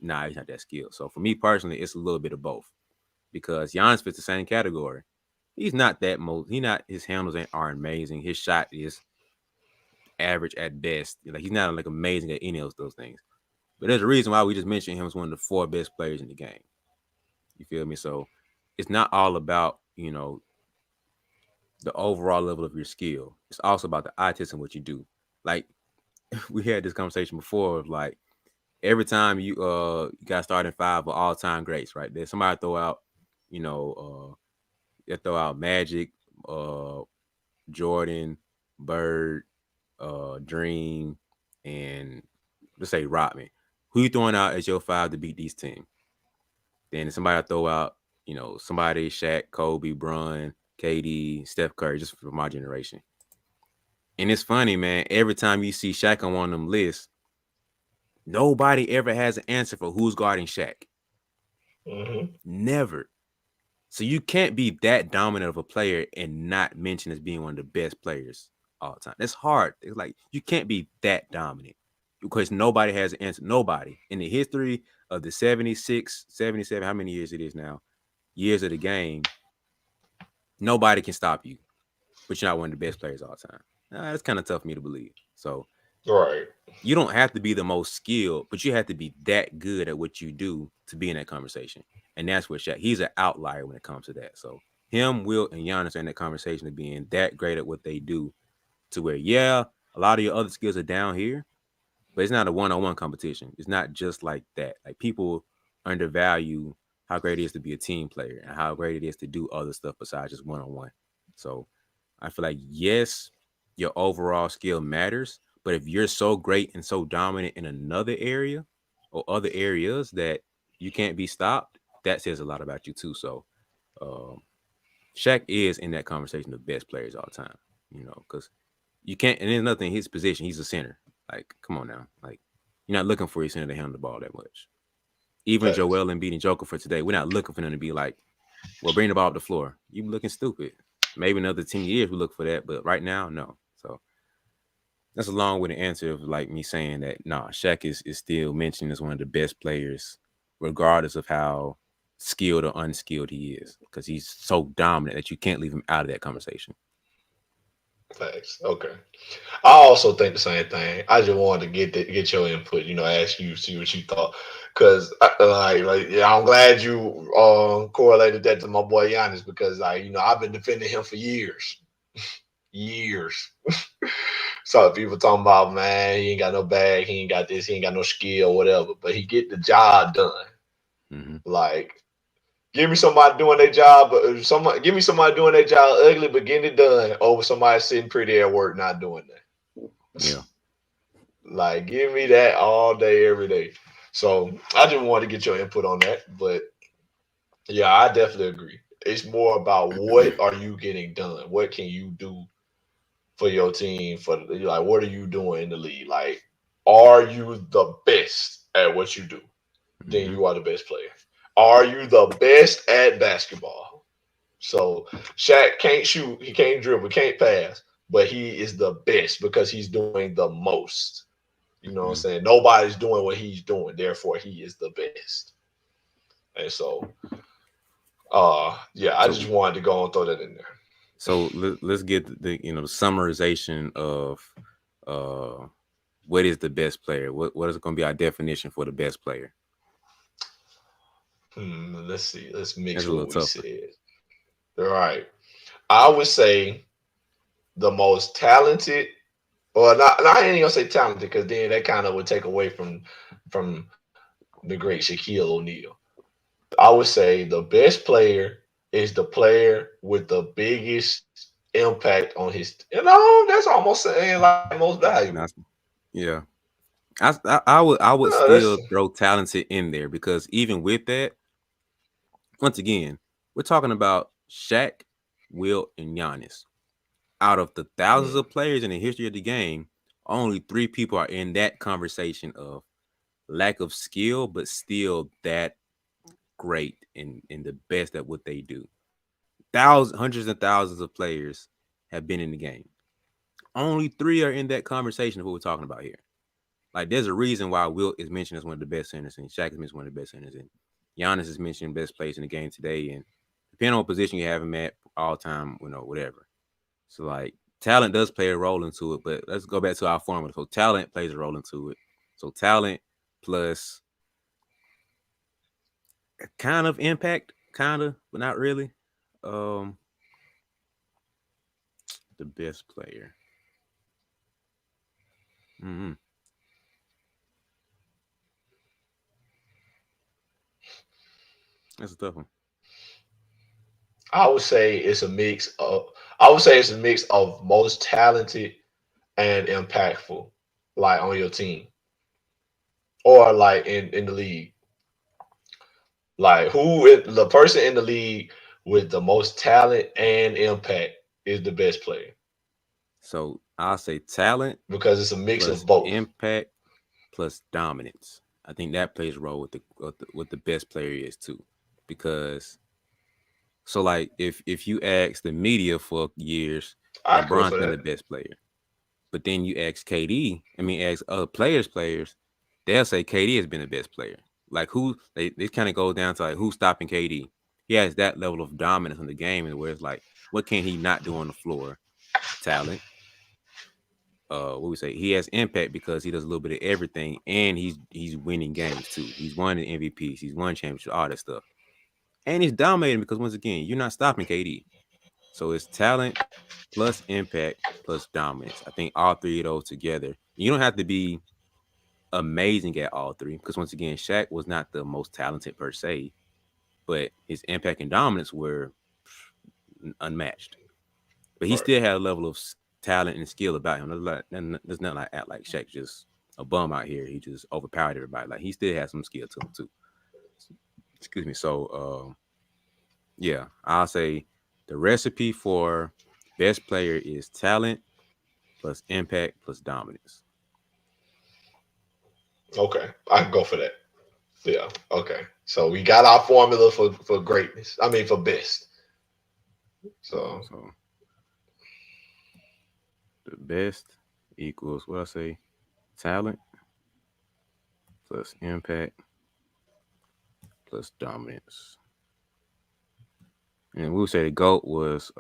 nah, he's not that skilled. So for me personally, it's a little bit of both. Because Giannis fits the same category. He's not that most. He not his handles aren't amazing. His shot is average at best. Like he's not like amazing at any of those things. But there's a reason why we just mentioned him as one of the four best players in the game. You feel me? So it's not all about the overall level of your skill. It's also about the eye test and what you do. Like we had this conversation before of like every time you got starting five of all time greats, right? There's somebody throw out, you know, they throw out Magic, uh, Jordan, Bird, Dream, and let's say Rodman. Who you throwing out as your five to beat these teams? Then somebody throw out, somebody Shaq, Kobe, Bron, KD, Steph Curry, just for my generation. And it's funny, man. Every time you see Shaq on one of them lists, nobody ever has an answer for who's guarding Shaq. Mm-hmm. Never. So you can't be that dominant of a player and not mention as being one of the best players all the time. That's hard. It's like you can't be that dominant because nobody has an answer. Nobody in the history of the 76, 77, how many years it is now, years of the game, nobody can stop you, but you're not one of the best players all the time. That's kind of tough for me to believe. So Right. you don't have to be the most skilled, but you have to be that good at what you do to be in that conversation. And that's where Shaq, he's an outlier when it comes to that. So him, Will, and Giannis are in that conversation of being that great at what they do to where, yeah, a lot of your other skills are down here, but it's not a one-on-one competition. It's not just like that. Like people undervalue how great it is to be a team player and how great it is to do other stuff besides just one-on-one. So I feel like yes, your overall skill matters, but if you're so great and so dominant in another area or other areas that you can't be stopped, that says a lot about you too. So um, Shaq is in that conversation of best players all the time, because you can't. And there's nothing in his position. He's a center. Like, come on now. Like, you're not looking for your center to handle the ball that much. Even Facts. Joel Embiid and Joker for today, we're not looking for them to be like, well, bring the ball up the floor. You looking stupid. Maybe another 10 years we look for that, but right now, no. So that's along with the answer of like me saying that nah, Shaq is still mentioned as one of the best players, regardless of how skilled or unskilled he is, because he's so dominant that you can't leave him out of that conversation. Facts. Okay. I also think the same thing. I just wanted to get your input. Ask you, see what you thought, because yeah, I'm glad you correlated that to my boy Giannis because I've been defending him for years, years. So people talking about, man, he ain't got no bag, he ain't got this, he ain't got no skill, whatever. But he get the job done. Mm-hmm. Like, give me somebody doing their job, but somebody give me somebody doing their job ugly but getting it done over somebody sitting pretty at work not doing that. Yeah. Like, give me that all day, every day. So I just wanted to get your input on that. But yeah, I definitely agree. It's more about what are you getting done? What can you do for your team? For like, what are you doing in the league? Like, are you the best at what you do? Then Mm-hmm. you are the best player. Are you the best at basketball? So Shaq can't shoot, he can't dribble, can't pass, but he is the best because he's doing the most. You know what I'm Mm-hmm. saying? Nobody's doing what he's doing, therefore he is the best. And so yeah, I just So wanted to go and throw that in there. let's get the the summarization of uh what is the best player? What is going to be our definition for the best player? Let's see. Let's That's mix a little what we tougher. said. All right. I would say the most talented, or not, I ain't gonna say talented because then that kind of would take away from the great Shaquille O'Neal. I would say the best player is the player with the biggest impact on his. That's almost saying like most valuable. That's, yeah. I would No, that's still throw talented in there because even with that, once again, we're talking about Shaq, Wilt, and Giannis. Out of the thousands mm, of players in the history of the game, only three people are in that conversation of lack of skill, but still that great and the best at what they do. Thousands, hundreds and thousands of players have been in the game. Only three are in that conversation of what we're talking about here. Like, there's a reason why Wilt is mentioned as one of the best centers, and Shaq is mentioned as one of the best centers, and Giannis is mentioned best players in the game today. And depending on what position you have him at, all time, whatever. So like, talent does play a role into it, but let's go back to our formula. So talent plays a role into it. So talent plus kind of impact, kind of, but not really. Um, the best player. Mm-hmm. That's a tough one. I would say it's a mix of. I would say it's a mix of most talented and impactful, like on your team or like in the league. Like who is the person in the league with the most talent and impact is the best player So I'll say talent because it's a mix of plus both. impact plus dominance. I think that plays a role with what the best player is too, because so like if you ask the media for years, I go LeBron's for been that. the best player, but then you ask KD, I mean ask other players, they'll say KD has been the best player. Like who they kind of go down to like who's stopping KD. He has that level of dominance in the game, and where it's like, what can he not do on the floor? Talent. What we say, he has impact because he does a little bit of everything, and he's winning games too. He's won the MVPs, he's won championships, all that stuff, and he's dominating because once again, you're not stopping KD. So it's talent plus impact plus dominance. I think all three of those together. You don't have to be amazing at all three because once again, Shaq was not the most talented per se, but his impact and dominance were unmatched. But he Right. still had a level of talent and skill about him. There's not like act like Shaq just a bum out here. He just overpowered everybody. Like he still has some skill to him too. Excuse me. So yeah, I'll say the recipe for best player is talent plus impact plus dominance. Okay, I can go for that. Yeah. Okay. So we got our formula for greatness. I mean for best. So So the best equals what I say, talent plus impact plus dominance. And we'll say the GOAT was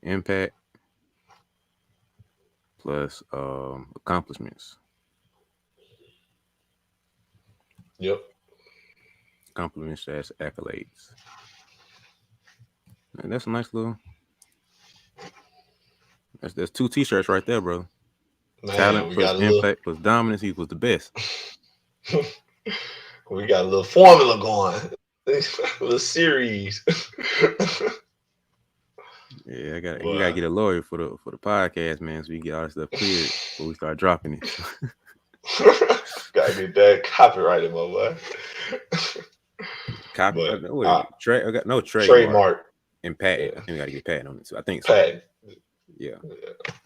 impact plus accomplishments. yep. Compliments as accolades. And that's a nice little There's two T-shirts right there, bro. Man, Talent we plus got a little impact plus dominance equals the best. we got a little formula going. A little series. Yeah, we gotta Boy. get a lawyer for the podcast, man, so we can get all this stuff cleared before we start dropping it. Gotta get that copyrighted, my boy. Copy, But wait, I got no trademark trademark, and patent. yeah, I think we gotta get patent on it too. I think so. patent. Yeah, Yeah.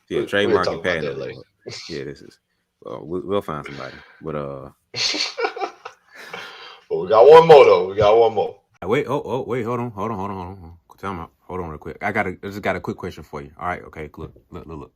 yeah, We'll trademark talk and about patent that on it. later. But yeah, this is. We'll find somebody. But But we got one more though. We got one more. wait, wait, hold on. Tell me, hold on real quick. I just got a quick question for you. All right, okay, look.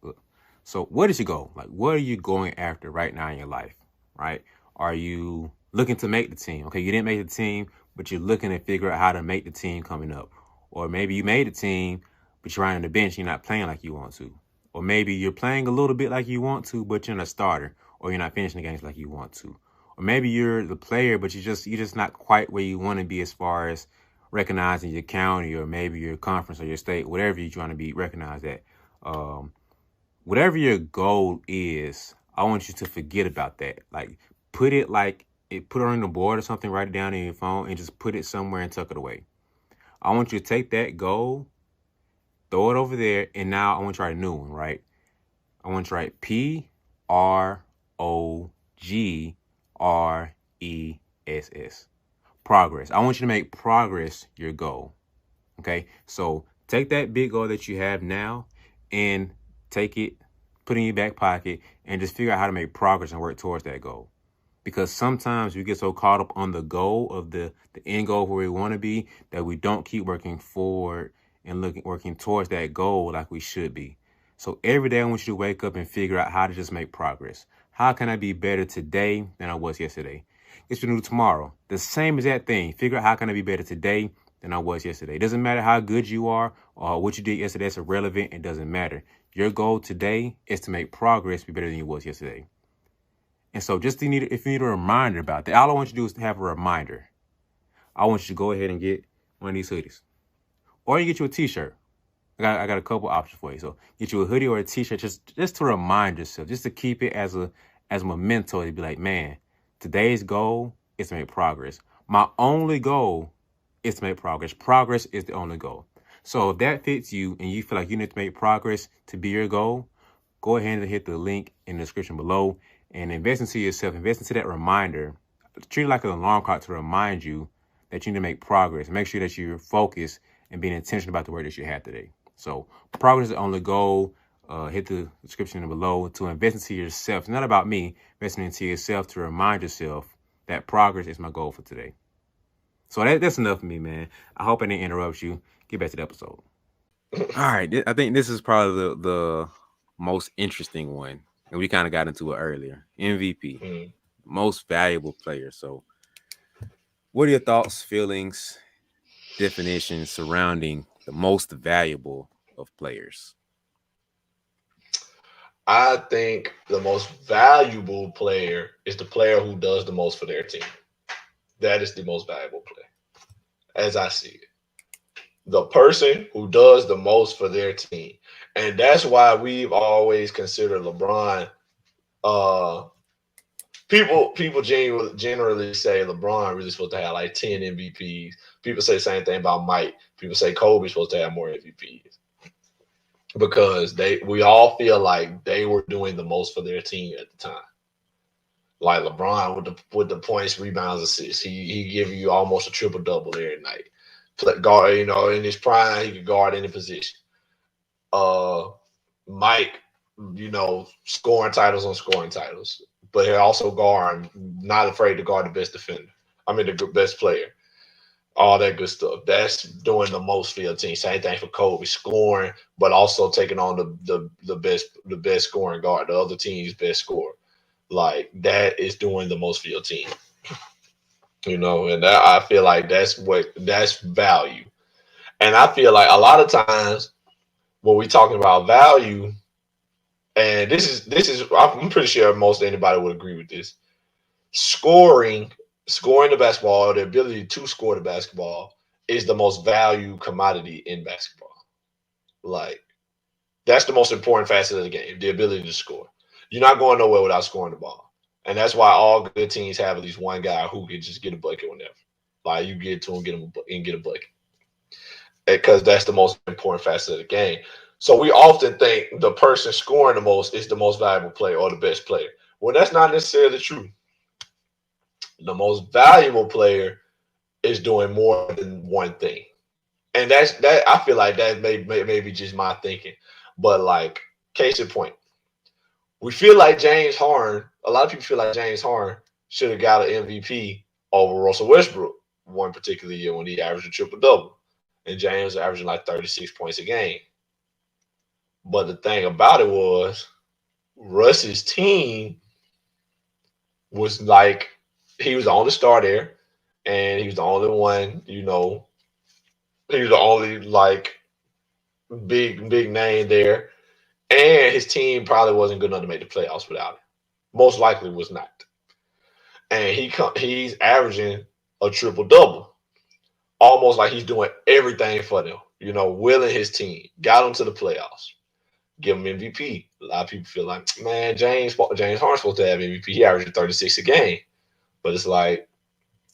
So where did you go? Like, what are you going after right now in your life? Right? Are you looking to make the team? Okay, you didn't make the team, but you're looking to figure out how to make the team coming up. Or maybe you made the team, but you're on the bench, you're not playing like you want to. Or maybe you're playing a little bit like you want to, but you're not a starter, or you're not finishing the games like you want to. Or maybe you're the player, but you're just not quite where you want to be as far as recognizing your county or maybe your conference or your state, whatever you're trying to be recognized at. Um, Whatever your goal is, I want you to forget about that. Like put it on the board or something, write it down in your phone and just put it somewhere and tuck it away. I want you to take that goal, throw it over there, and now I want you to write a new one, right? I want you to write PROGRESS. Progress. I want you to make progress your goal. Okay? So take that big goal that you have now and take it, put it in your back pocket, and just figure out how to make progress and work towards that goal. Because sometimes we get so caught up on the goal of the end goal where we want to be that we don't keep working forward and working towards that goal like we should be. So every day I want you to wake up and figure out how to just make progress. How can I be better today than I was yesterday? It's new tomorrow. The same exact thing. Figure out how can I be better today than I was yesterday. It doesn't matter how good you are or what you did yesterday. It's irrelevant. It doesn't matter. Your goal today is to make progress be better than you was yesterday. And so if you need a reminder about that, all I want you to do is to have a reminder. I want you to go ahead and get one of these hoodies. Or you get you a t-shirt. I got a couple options for you. So get you a hoodie or a t-shirt just to remind yourself, just to keep it as a memento to be like, man, today's goal is to make progress. My only goal is to make progress. Progress is the only goal. So if that fits you and you feel like you need to make progress to be your goal, go ahead and hit the link in the description below and invest into yourself. Invest into that reminder. Treat it like an alarm clock to remind you that you need to make progress. Make sure that you're focused and being intentional about the work that you had today. So progress is the only goal. Hit the description below to invest into yourself. It's not about me. Investing into yourself to remind yourself that progress is my goal for today. So that's enough for me, man. I hope I didn't interrupt you. Get back to the episode. All right, I think this is probably the most interesting one, and we kind of got into it earlier. MVP, Mm. most valuable player. So, what are your thoughts, feelings, definitions surrounding the most valuable of players? I think the most valuable player is the player who does the most for their team. That is the most valuable player, as I see it. The person who does the most for their team. And that's why we've always considered LeBron. Uh, people generally say LeBron really supposed to have like 10 MVPs. People say the same thing about Mike. People say Kobe's supposed to have more MVPs because we all feel like they were doing the most for their team at the time. Like LeBron with the points, rebounds, assists, he give you almost a triple double every night. Guard, in his prime, he could guard any position. Uh, Mike, scoring titles on scoring titles, but he also guard, not afraid to guard the best defender. I mean, the best player. All that good stuff. That's doing the most for your team. Same thing for Kobe, scoring, but also taking on the best scoring guard, the other team's best scorer. Like that is doing the most for your team. And that, I feel like that's value. And I feel like a lot of times when we talking about value, and this is I'm pretty sure most anybody would agree with this. Scoring, scoring the basketball, the ability to score the basketball is the most valued commodity in basketball. Like That's the most important facet of the game, the ability to score. You're not going nowhere without scoring the ball. And that's why all good teams have at least one guy who can just get a bucket whenever. Like you get to him, get him and get a bucket. Because that's the most important facet of the game. So we often think the person scoring the most is the most valuable player or the best player. Well, that's not necessarily true. The most valuable player is doing more than one thing. And that's that. I feel like that maybe just my thinking, but like case in point, we feel like James Harden. A lot of people feel like James Harden should have got an MVP over Russell Westbrook one particular year when he averaged a triple double, and James was averaging like 36 points a game. But the thing about it was Russ's team was like he was the only star there, and he was the only one. He was the only like big name there, and his team probably wasn't good enough to make the playoffs without him. Most likely was not. And he's averaging a triple double, almost like he's doing everything for them. Willing his team, got them to the playoffs, give him MVP. A lot of people feel like, man, James Harden's supposed to have MVP. He averaging 36 a game, but it's like,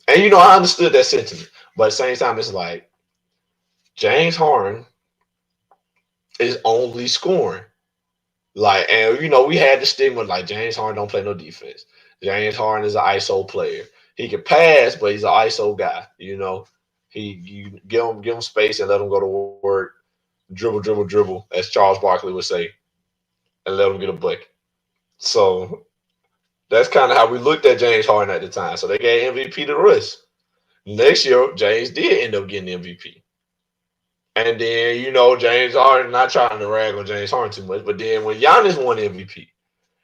and I understood that sentiment, but at the same time, it's like James Harden is only scoring. Like, and we had the stigma like James Harden don't play no defense. James Harden is an ISO player. He can pass, but he's an ISO guy. You give him space and let him go to work, dribble, dribble, dribble, as Charles Barkley would say, and let him get a bucket. So that's kind of how we looked at James Harden at the time. So they gave MVP to Russ. Next year, James did end up getting the MVP. And then, James Harden, not trying to rag on James Harden too much, but then when Giannis won the MVP,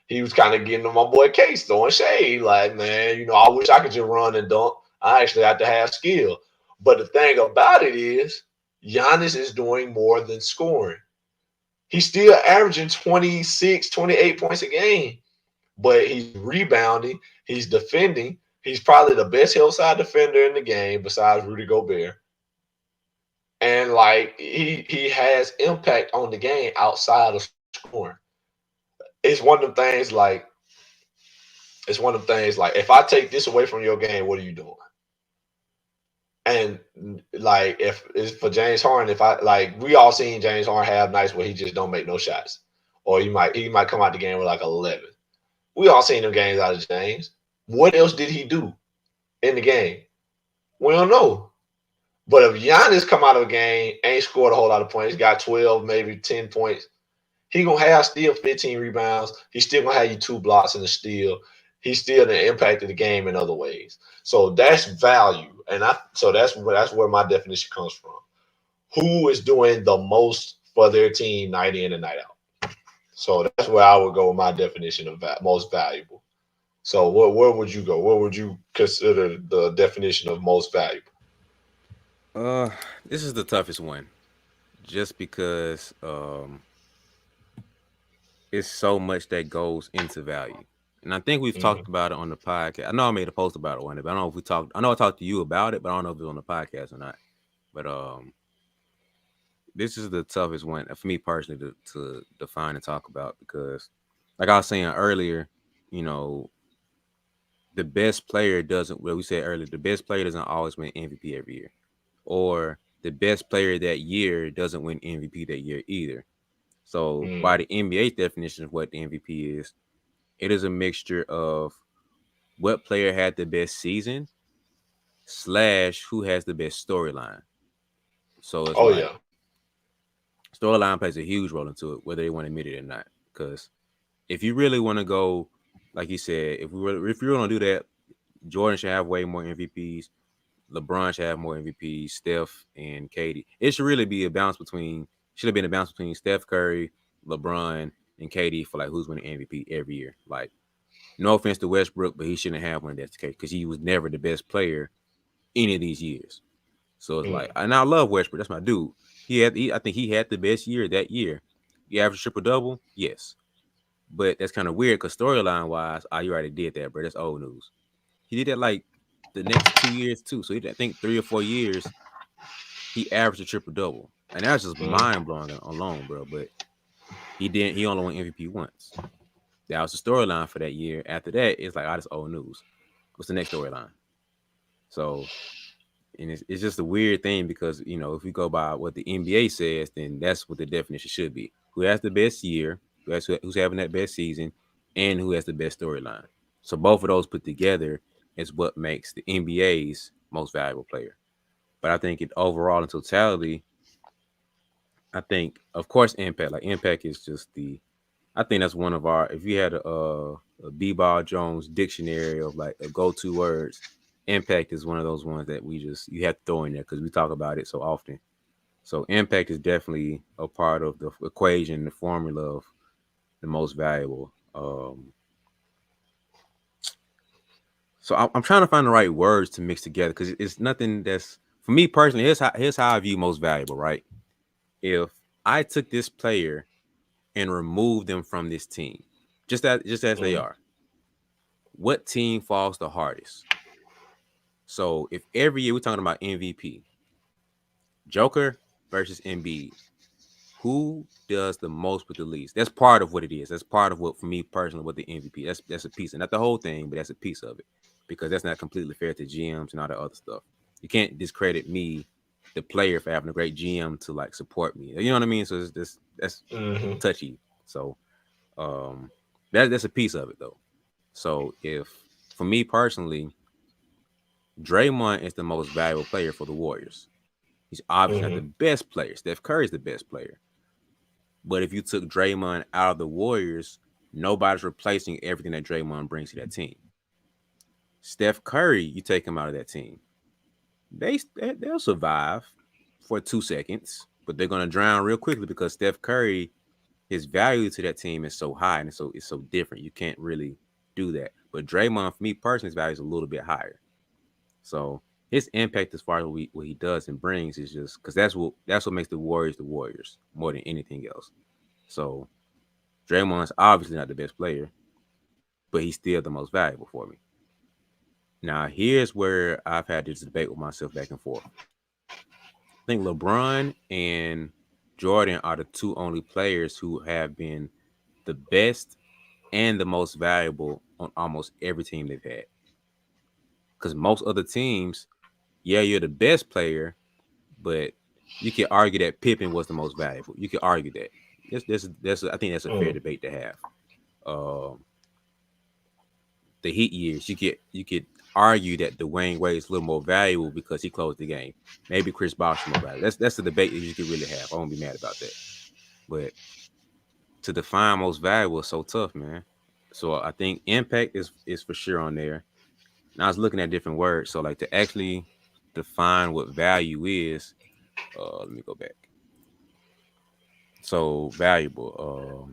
he was kind of getting on my boy Case, throwing shade. Like, man, I wish I could just run and dunk. I actually have to have skill. But the thing about it is, Giannis is doing more than scoring. He's still averaging 26, 28 points a game, but he's rebounding, he's defending. He's probably the best hillside defender in the game besides Rudy Gobert. And like he has impact on the game outside of scoring. It's one of them things like if I take this away from your game, what are you doing? And like if it's for James Harden, if I like we all seen James Harden have nights where he just don't make no shots. Or he might come out the game with like 11. We all seen them games out of James. What else did he do in the game? We don't know. But if Giannis come out of a game, ain't scored a whole lot of points, got 12, maybe 10 points, he gonna have still 15 rebounds. He's still gonna have you 2 blocks and a steal. He's still the impact of the game in other ways. So that's value, and that's where my definition comes from. Who is doing the most for their team night in and night out? So that's where I would go with my definition of most valuable. So where would you go? What would you consider the definition of most valuable? Uh, this is the toughest one, just because it's so much that goes into value. And I think we've Mm-hmm. talked about it on the podcast. I know I made a post about it one day, but I don't know if we talked. I know I talked to you about it, but I don't know if it was on the podcast or not. But this is the toughest one for me personally to define and talk about because, like I was saying earlier, you know, the best player doesn't. Well, we said earlier, the best player doesn't always win MVP every year, or the best player that year doesn't win MVP that year either. So, Mm. by the NBA's definition of what the MVP is, it is a mixture of what player had the best season slash who has the best storyline. So it's Oh like yeah. storyline plays a huge role into it, whether they want to admit it or not. Because if you really want to go, like you said, if you want to do that, Jordan should have way more MVPs. LeBron should have more MVPs. Steph and Katie. It should really be a balance between. Should have been a balance between Steph Curry, LeBron, and Katie for like who's winning MVP every year. Like, no offense to Westbrook, but he shouldn't have one. That's the case because he was never the best player any of these years. So it's like, Mm. and I love Westbrook. That's my dude. I think he had the best year that year. He averaged triple double, yes, but that's kind of weird because storyline wise, you already did that, bro. That's old news. He did that like the next 2 years too. So I think 3 or 4 years he averaged a triple double, and that's just Mm. mind blowing alone, bro. But He only won MVP once. That was the storyline for that year. After that, it's like, oh, that's old news. What's the next storyline? So, and it's just a weird thing because, if we go by what the NBA says, then that's what the definition should be. Who has the best year, who's having that best season, and who has the best storyline. So both of those put together is what makes the NBA's most valuable player. But I think it overall in totality, I think, of course, impact. Like impact is just the. I think that's one of our. If you had a BeBall Jones dictionary of like a go-to words, impact is one of those ones that you have to throw in there because we talk about it so often. So impact is definitely a part of the equation, the formula of the most valuable. So I'm trying to find the right words to mix together because it's nothing that's for me personally. Here's how I view most valuable. Right, if I took this player and removed them from this team, just as they Mm, are, what team falls the hardest? So if every year we're talking about MVP, Joker versus Embiid, who does the most with the least? That's part of what it is. That's part of what, for me personally, what the MVP. That's a piece, and not the whole thing, but that's a piece of it, because that's not completely fair to GMs and all that other stuff. You can't discredit me, the player, for having a great GM to like support me. You know what I mean? So that's hmm touchy. So that's a piece of it though. So if for me personally, Draymond is the most valuable player for the Warriors. He's obviously not the hmm best player. Steph Curry is the best player. But if you took Draymond out of the Warriors, nobody's replacing everything that Draymond brings to that team. Steph Curry, you take him out of that team, they'll survive for 2 seconds, but they're gonna drown real quickly because Steph Curry, his value to that team is so high and it's so different. You can't really do that. But Draymond, for me personally, his value is a little bit higher. So his impact as far as what he does and brings is just because that's what makes the Warriors more than anything else. So Draymond's obviously not the best player, but he's still the most valuable for me. Now, here's where I've had this debate with myself back and forth. I think LeBron and Jordan are the two only players who have been the best and the most valuable on almost every team they've had. Because most other teams, yeah, you're the best player, but you can argue that Pippen was the most valuable. You can argue that. I think that's a fair mm, debate to have. Um, the Heat years, you could argue that Dwayne Wade is a little more valuable because he closed the game. Maybe Chris Bosh is more valuable. That's a debate that you could really have. I won't be mad about that. But to define most valuable is so tough, man. So I think impact is for sure on there. And I was looking at different words. So like to actually define what value is, let me go back. So valuable.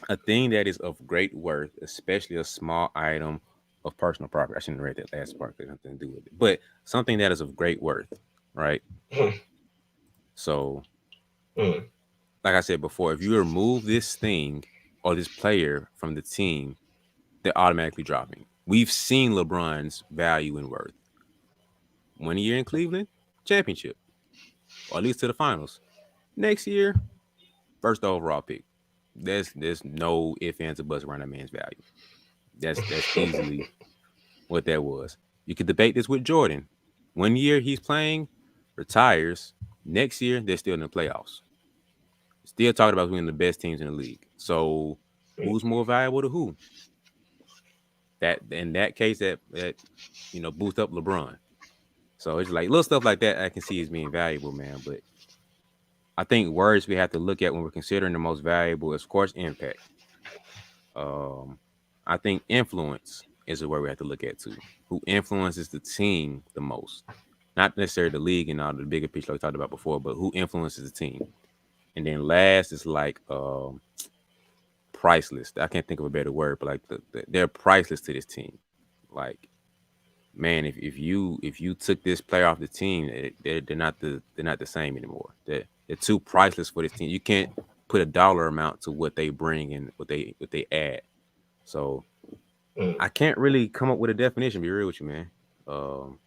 A thing that is of great worth, especially a small item of personal property. I shouldn't have read that last part because it has nothing to do with it. But something that is of great worth, right? mm, So, mm, like I said before, if you remove this thing or this player from the team, they're automatically dropping. We've seen LeBron's value and worth. 1 year in Cleveland, championship, or at least to the finals. Next year, first overall pick. There's no ifs, ands, or buts around that man's value. That's easily what that was. You could debate this with Jordan. 1 year he's playing, retires. Next year they're still in the playoffs. Still talking about being the best teams in the league. So who's more valuable to who? That in that case that boost up LeBron. So it's like little stuff like that I can see as being valuable, man. But I think words we have to look at when we're considering the most valuable is, of course, impact. Um, I think influence is the word we have to look at too. Who influences the team the most? Not necessarily the league and all the bigger picture like we talked about before, but who influences the team. And then last is like priceless. I can't think of a better word, but like they're priceless to this team. Like man, if you took this player off the team, they're not the same anymore. They're too priceless for this team. You can't put a dollar amount to what they bring and what they add. So mm. I can't really come up with a definition. Be real with you, man. Um,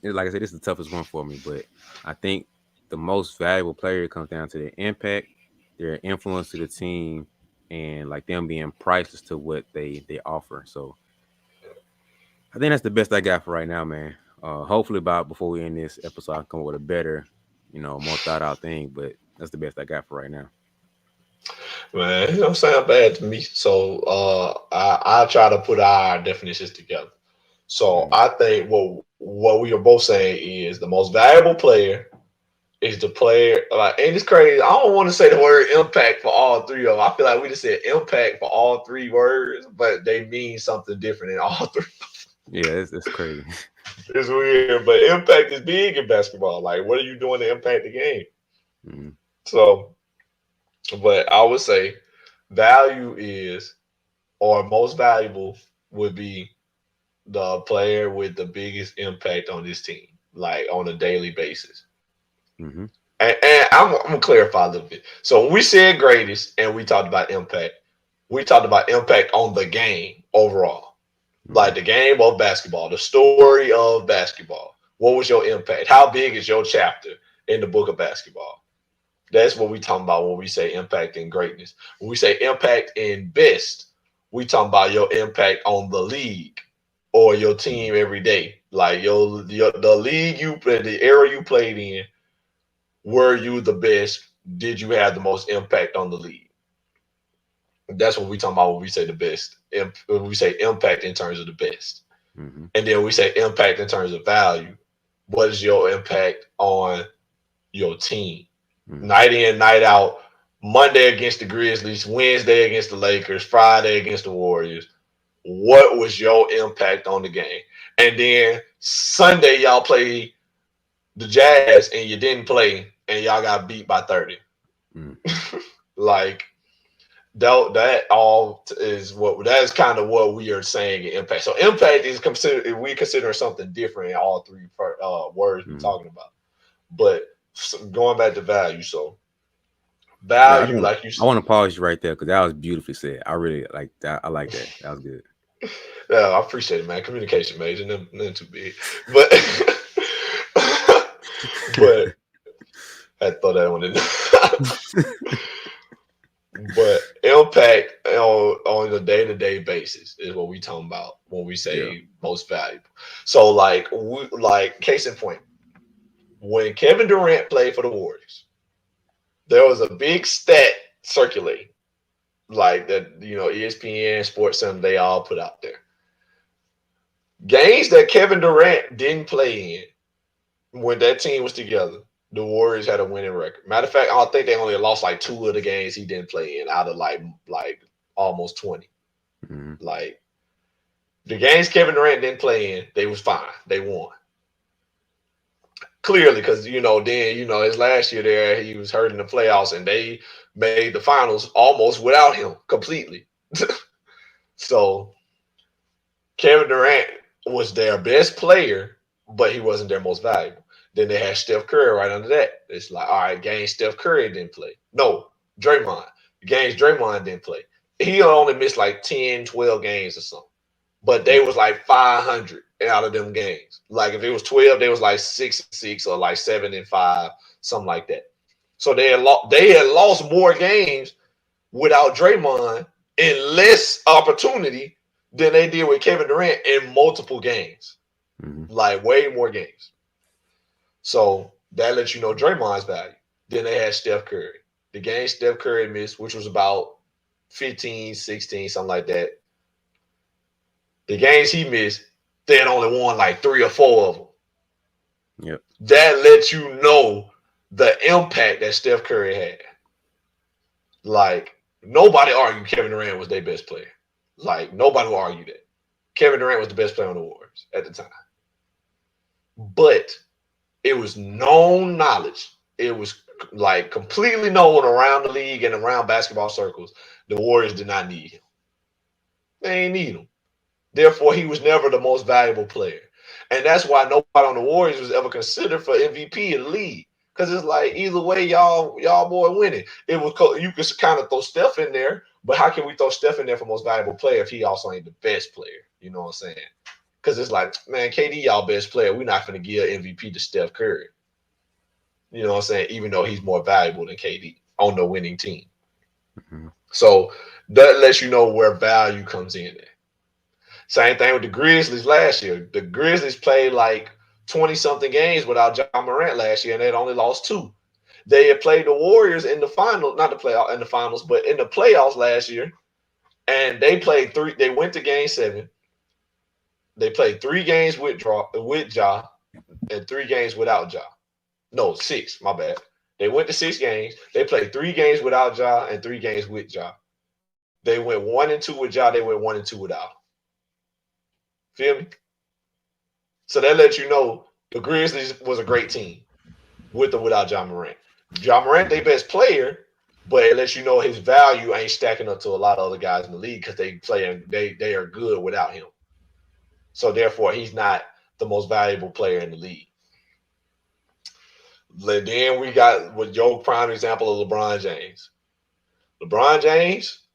like I said, this is the toughest one for me, but I think the most valuable player comes down to their impact, their influence to the team, and like them being priceless to what they offer. So I think that's the best I got for right now, man. Hopefully, about before we end this episode, I can come up with a better, more thought out thing. But that's the best I got for right now. Man, it don't sound bad to me. So I try to put our definitions together. So Mm, I think what we are both saying is the most valuable player is the player. Like, and it's crazy. I don't want to say the word impact for all three of them. I feel like we just said impact for all three words, but they mean something different in all three. yeah, it's crazy. It's weird, but impact is big in basketball. Like, what are you doing to impact the game? Mm, So, but I would say value is, or most valuable would be the player with the biggest impact on this team, like on a daily basis. mm-hmm, And I'm gonna clarify a little bit. So when we said greatest and we talked about impact, we talked about impact on the game overall, mm-hmm, like the game of basketball, the story of basketball. What was your impact? How big is your chapter in the book of basketball? That's what we talking about when we say impact and greatness. When we say impact in best, we talking about your impact on the league or your team every day. Like your the league you played, the era you played in, were you the best? Did you have the most impact on the league? That's what we talking about when we say the best. When we say impact in terms of the best. mm-hmm, And then we say impact in terms of value. What is your impact on your team? mm-hmm, Night in, night out. Monday against the Grizzlies, Wednesday against the Lakers, Friday against the Warriors. What was your impact on the game? And then Sunday, y'all play the Jazz and you didn't play and y'all got beat by 30. mm-hmm. Like, that all is what that is kind of what we are saying in impact. So impact is considered, we consider something different in all three words we're Mm-hmm. talking about. But going back to value, so Yeah, value, like you I said, want to pause you right there because that was beautifully said. I really like that. I like that. That was good. yeah, I appreciate it, man. Communication major, nothing too big, but but I had to throw that one in. But impact on a day to day basis is what we talking about when we Yeah. say most valuable. So like case in point, when Kevin Durant played for the Warriors, there was a big stat circulating, like that, ESPN, Sports Center, they all put out there. Games that Kevin Durant didn't play in when that team was together, the Warriors had a winning record. Matter of fact, I think they only lost like two of the games he didn't play in out of like almost 20. Mm-hmm. Like, the games Kevin Durant didn't play in, they was fine. They won. Clearly, because then his last year there, he was hurt in the playoffs, and they made the finals almost without him completely. So Kevin Durant was their best player, but he wasn't their most valuable. Then they had Steph Curry right under that. It's like, all right, games Steph Curry didn't play. No, Draymond. Games Draymond didn't play. He only missed like 10, 12 games or something. But they was like 500 out of them games. Like, if it was 12, they was like 6-6 or like 7-5, something like that. So they had lost more games without Draymond in less opportunity than they did with Kevin Durant in multiple games, Mm-hmm. like way more games. So that lets you know Draymond's value. Then they had Steph Curry. The game Steph Curry missed, which was about 15, 16, something like that. The games he missed, they had only won like 3 or 4 of them. Yep. That lets you know the impact that Steph Curry had. Like, nobody argued Kevin Durant was their best player. Like, nobody will argue that. Kevin Durant was the best player on the Warriors at the time. But it was known knowledge. It was like completely known around the league and around basketball circles. The Warriors did not need him. They ain't need him. Therefore, he was never the most valuable player. And that's why nobody on the Warriors was ever considered for MVP in the league. Because it's like, either way, y'all boy winning. It was you could kind of throw Steph in there, but how can we throw Steph in there for most valuable player if he also ain't the best player? You know what I'm saying? Because it's like, man, KD, y'all best player. We're not going to give MVP to Steph Curry. You know what I'm saying? Even though he's more valuable than KD, on the winning team. Mm-hmm. So that lets you know where value comes in at. Same thing with the Grizzlies last year. The Grizzlies played like 20 something games without John Morant last year, and they'd only lost two. They had played the Warriors in the final, not the playoff in the finals, but in the playoffs last year, and they played three. They went to Game 7. They played 3 games with Ja and 3 games without Ja. No, six. My bad. They went to 6 games. They played 3 games without Ja and 3 games with Ja. They went 1-2 with Ja. They went 1-2 without. Feel me? So that lets you know the Grizzlies was a great team with or without John Morant. John Morant, their best player, but it lets you know his value ain't stacking up to a lot of other guys in the league because they are good without him. So therefore, he's not the most valuable player in the league. Then we got with your prime example of LeBron James. LeBron James,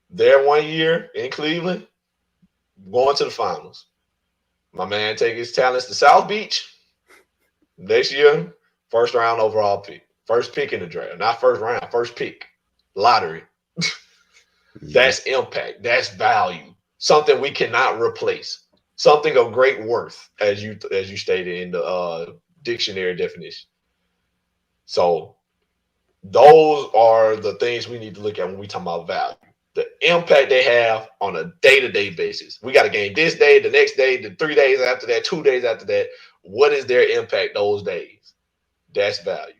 there 1 year in Cleveland, going to the finals. My man take his talents to South Beach. Next year, first round overall pick. First pick in the draft. Not first round, first pick. Lottery. Mm-hmm. That's impact. That's value. Something we cannot replace. Something of great worth, as you stated in the dictionary definition. So those are the things we need to look at when we talk about value. The impact they have on a day-to-day basis. We got a game this day, the next day, the 3 days after that, 2 days after that. What is their impact those days? That's value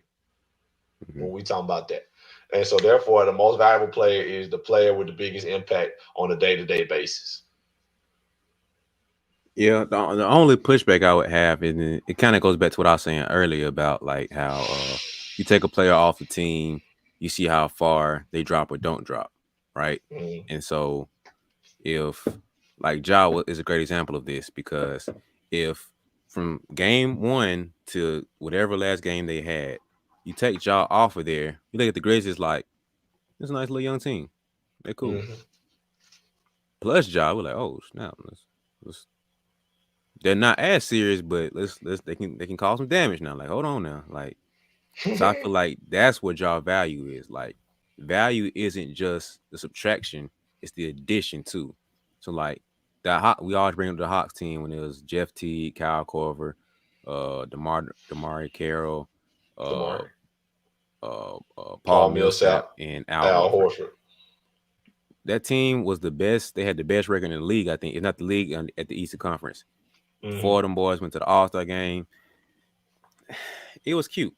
Mm-hmm. when we talk about that. And so therefore, the most valuable player is the player with the biggest impact on a day-to-day basis. Yeah, the only pushback I would have, and it kind of goes back to what I was saying earlier about like how you take a player off the team, you see how far they drop or don't drop, right? Mm, And so if like is a great example of this because if from game one to whatever last game they had, you take Ja off of there, you look at the Grizzlies like it's a nice little young team, they're cool. mhm. Plus Ja, we're like, oh snap, let's they're not as serious, but let's they can cause some damage now. Like, hold on now. Like, so I feel like that's what y'all value is. Like, value isn't just the subtraction, it's the addition too. So like we always bring up the Hawks team when it was Jeff Teague, Kyle Korver, Damari Carroll, uh, Damari, Paul Paul Millsap, Millsap, and Al Al Horford. Horford. That team was the best. They had the best record in the league, I think. If not the league at the Eastern Conference. Mm-hmm. Four of them boys went to the All-Star game. It was cute.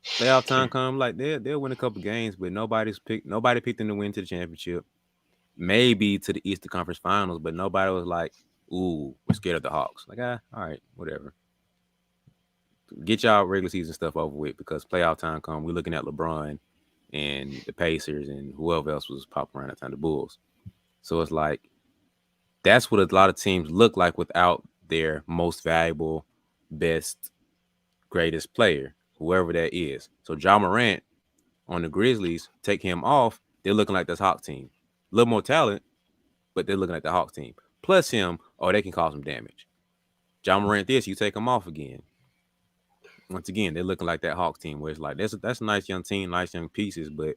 Playoff time Cute. come, like they'll win a couple games, but nobody picked them to win to the championship. Maybe to the Eastern Conference Finals, but nobody was like, "Ooh, we're scared of the Hawks." Like, all right, whatever. Get y'all regular season stuff over with because playoff time come. We're looking at LeBron and the Pacers and whoever else was popping around that time, the Bulls. So it's like that's what a lot of teams look like without their most valuable, best, greatest player, whoever that is. So John Morant on the Grizzlies, take him off, they're looking like this Hawks team. A little more talent, but they're looking like the Hawks team. Plus him, they can cause some damage. John Morant, you take him off again. Once again, they're looking like that Hawks team where it's like that's a nice young team, nice young pieces, but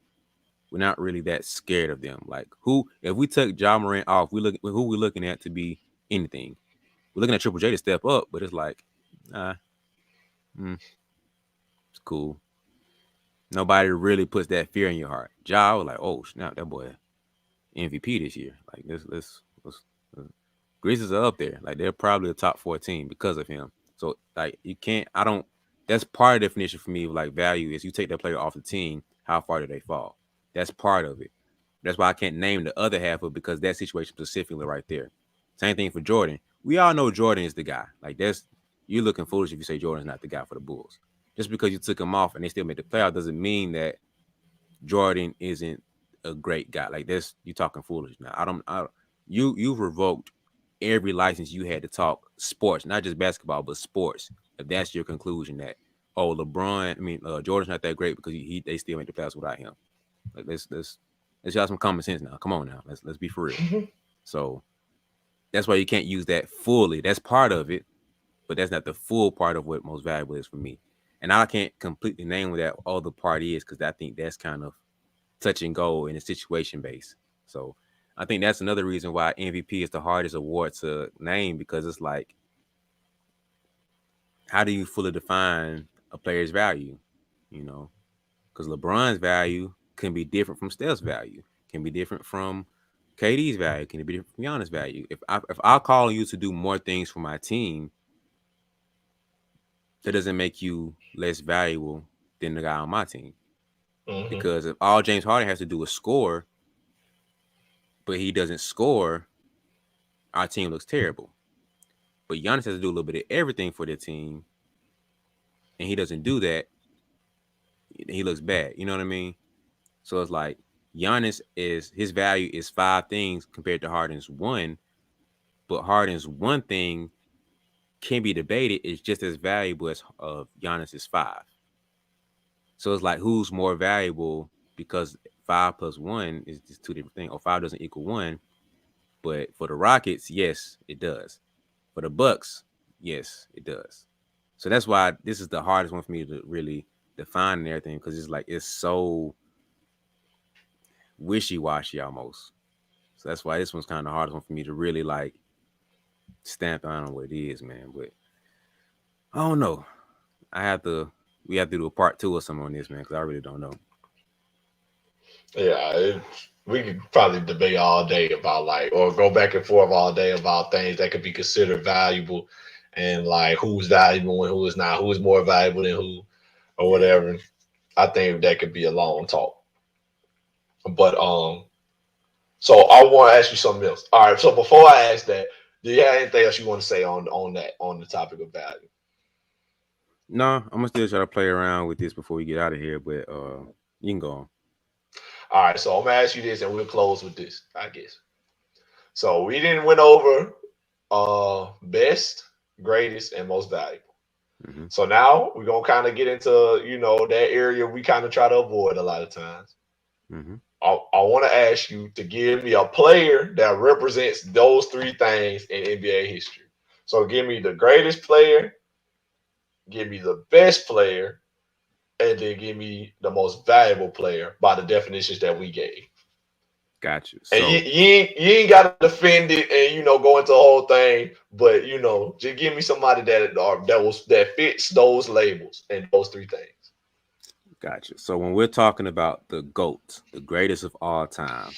we're not really that scared of them. Like who, if we took John Morant off, we look who we looking at to be anything. We're looking at Triple J to step up, but it's like, ah, it's cool. Nobody really puts that fear in your heart. Ja was like, oh snap, that boy MVP this year. Like let's Grizzlies are up there. Like they're probably a top 14 because of him. So like you can't. I don't. That's part of the definition for me of like value is you take that player off the team. How far do they fall? That's part of it. That's why I can't name the other half of it because that situation specifically right there. Same thing for Jordan. We all know Jordan is the guy. Like that's you're looking foolish if you say Jordan's not the guy for the Bulls. Just because you took him off and they still made the playoff doesn't mean that Jordan isn't a great guy. Like this, you talking foolish now. You've revoked every license you had to talk sports, not just basketball, but sports. If that's your conclusion that Jordan's not that great because they still make the playoffs without him. Like let's have some common sense now. Come on now, let's be for real. So that's why you can't use that fully. That's part of it, but that's not the full part of what most valuable is for me. And I can't completely name what that other part is because I think that's kind of touch and go and it's situation based. So I think that's another reason why MVP is the hardest award to name because it's like, how do you fully define a player's value? You know, because LeBron's value can be different from Steph's value, can be different from KD's value, can be different from Giannis' value. If I call you to do more things for my team, that doesn't make you less valuable than the guy on my team. Hmm. Because if all James Harden has to do is score, but he doesn't score, our team looks terrible. But Giannis has to do a little bit of everything for the team, and he doesn't do that, he looks bad. You know what I mean? So it's like Giannis is his value is five things compared to Harden's one, but Harden's one thing can be debated is just as valuable as Giannis's five. So it's like who's more valuable because five plus one is just two different things, or five doesn't equal one. But for the Rockets, yes, it does. For the Bucks, yes, it does. So that's why this is the hardest one for me to really define and everything because it's like it's so wishy washy almost. So that's why this one's kind of the hardest one for me to really like stamp on what it is, man. But I don't know. I have to. We have to do a part two or something on this, man, because I really don't know. Yeah, we could probably debate all day about like, or go back and forth all day about things that could be considered valuable, and like who's valuable and who is not, who is more valuable than who, or Yeah. whatever. I think that could be a long talk. But so I want to ask you something else. All right. So before I ask that, do you have anything else you want to say on that on the topic of value? No, I'm gonna still try to play around with this before we get out of here, but you can go on. All right. So I'm gonna ask you this, and we'll close with this, I guess. So we didn't went over best, greatest, and most valuable. Mm-hmm. So now we're gonna kind of get into that area we kind of try to avoid a lot of times. Mm-hmm. I want to ask you to give me a player that represents those three things in NBA history. So give me the greatest player, give me the best player, and then give me the most valuable player by the definitions that we gave. Got you. And you, So you ain't got to defend it and go into the whole thing, but just give me somebody that fits those labels and those three things. got you. So when we're talking about the GOAT, the greatest of all time,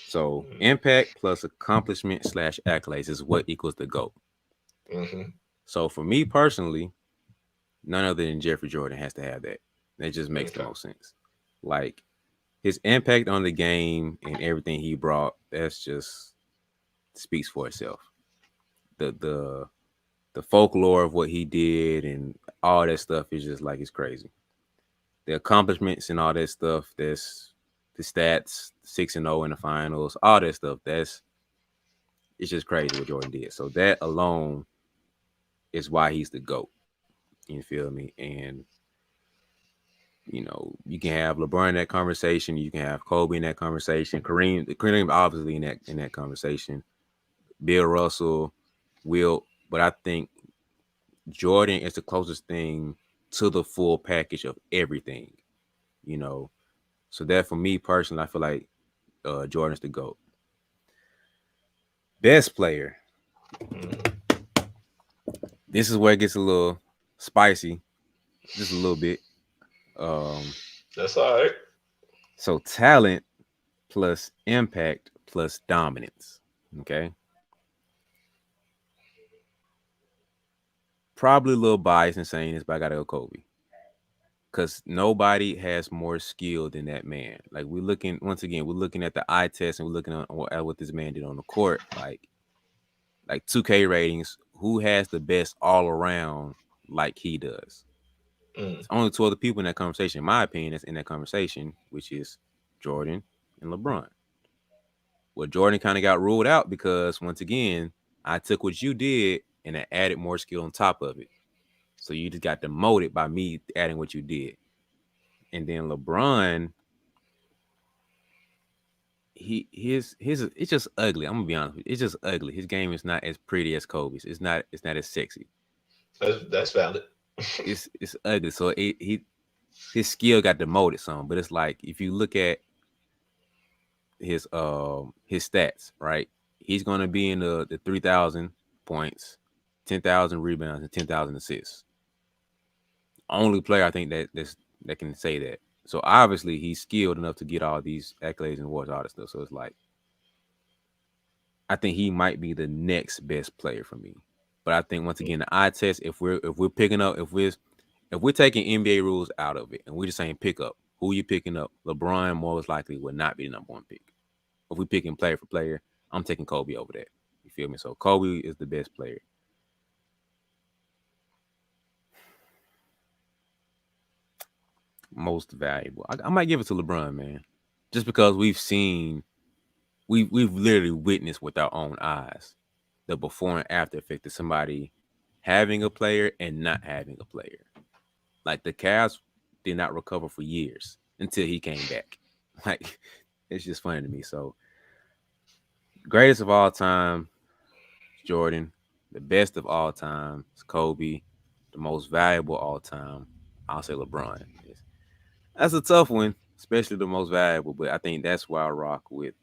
so impact plus accomplishment slash accolades is what equals the GOAT. Mm-hmm. So for me personally, none other than Jeffrey Jordan has to have that. That just makes the Okay. most sense. Like his impact on the game and everything he brought, that's just speaks for itself. The the folklore of what he did and all that stuff is just like it's crazy. The accomplishments and all that stuff, that's the stats, 6-0 in the finals, all that stuff, that's it's just crazy what Jordan did. So that alone is why he's the GOAT. You feel me? And you can have LeBron in that conversation, you can have Kobe in that conversation, Kareem obviously in that conversation, Bill Russell, Wilt, but I think Jordan is the closest thing to the full package of everything, you know. So that for me personally, I feel like Jordan's the GOAT. Best player. Mm-hmm. This is where it gets a little spicy, just a little bit. Um, That's all right. so talent plus impact plus dominance. Okay. Probably a little biased in saying this, but I gotta go Kobe. Cause nobody has more skill than that man. Like we're looking once again, we're looking at the eye test and we're looking at what this man did on the court. Like 2K ratings, who has the best all around like he does? Mm. It's only two other people in that conversation, in my opinion, that's in that conversation, which is Jordan and LeBron. Well, Jordan kind of got ruled out because once again, I took what you did and I added more skill on top of it. So you just got demoted by me adding what you did. And then LeBron, his it's just ugly. I'm gonna be honest with you. It's just ugly. His game is not as pretty as Kobe's. It's not as sexy. That's valid. it's ugly. So his skill got demoted some, but it's like if you look at his stats, right? He's gonna be in the 3,000 points, 10,000 rebounds, and 10,000 assists. Only player I think that can say that. So obviously he's skilled enough to get all these accolades and awards, all this stuff. So it's like I think he might be the next best player for me. But I think once again the eye test, if we're picking up if we're taking NBA rules out of it and we're just saying pick up, who you picking up? LeBron most likely will not be the number one pick. If we picking player for player, I'm taking Kobe over that. You feel me? So Kobe is the best player. Most valuable. I might give it to LeBron, man. Just because we've literally witnessed with our own eyes the before and after effect of somebody having a player and not having a player. Like the Cavs did not recover for years until he came back. Like it's just funny to me. So greatest of all time, Jordan. The best of all time is Kobe. The most valuable all time, I'll say LeBron. That's a tough one, especially the most valuable. But I think that's why I rock with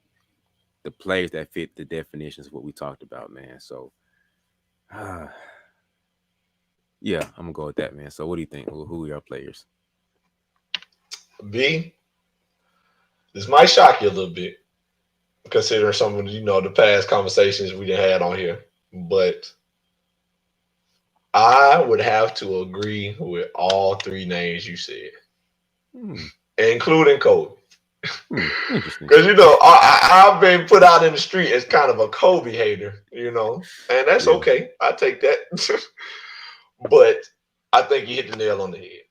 the players that fit the definitions of what we talked about, man. So, yeah, I'm gonna go with that, man. So, what do you think? Who are your players? B, this might shock you a little bit, considering some of the past conversations we done had on here. But I would have to agree with all three names you said, Hmm, including Kobe. interesting. Because I've been put out in the street as kind of a Kobe hater, and that's Yeah. okay. I take that. But I think you hit the nail on the head.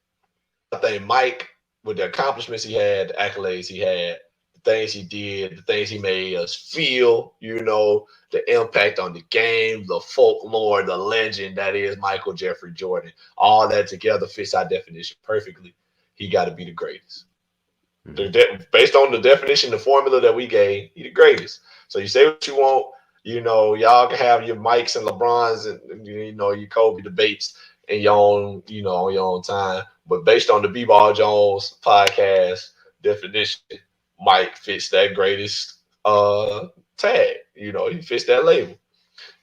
I think Mike, with the accomplishments he had, the accolades he had, the things he did, the things he made us feel, the impact on the game, the folklore, the legend that is Michael Jeffrey Jordan, all that together fits our definition perfectly. He got to be the greatest. Mm-hmm. Based on the definition, the formula that we gave, he the greatest. So you say what you want. Y'all can have your Mikes and LeBrons and your Kobe debates in your own, on your own time. But based on the BeBall Jones podcast definition, Mike fits that greatest tag. He fits that label.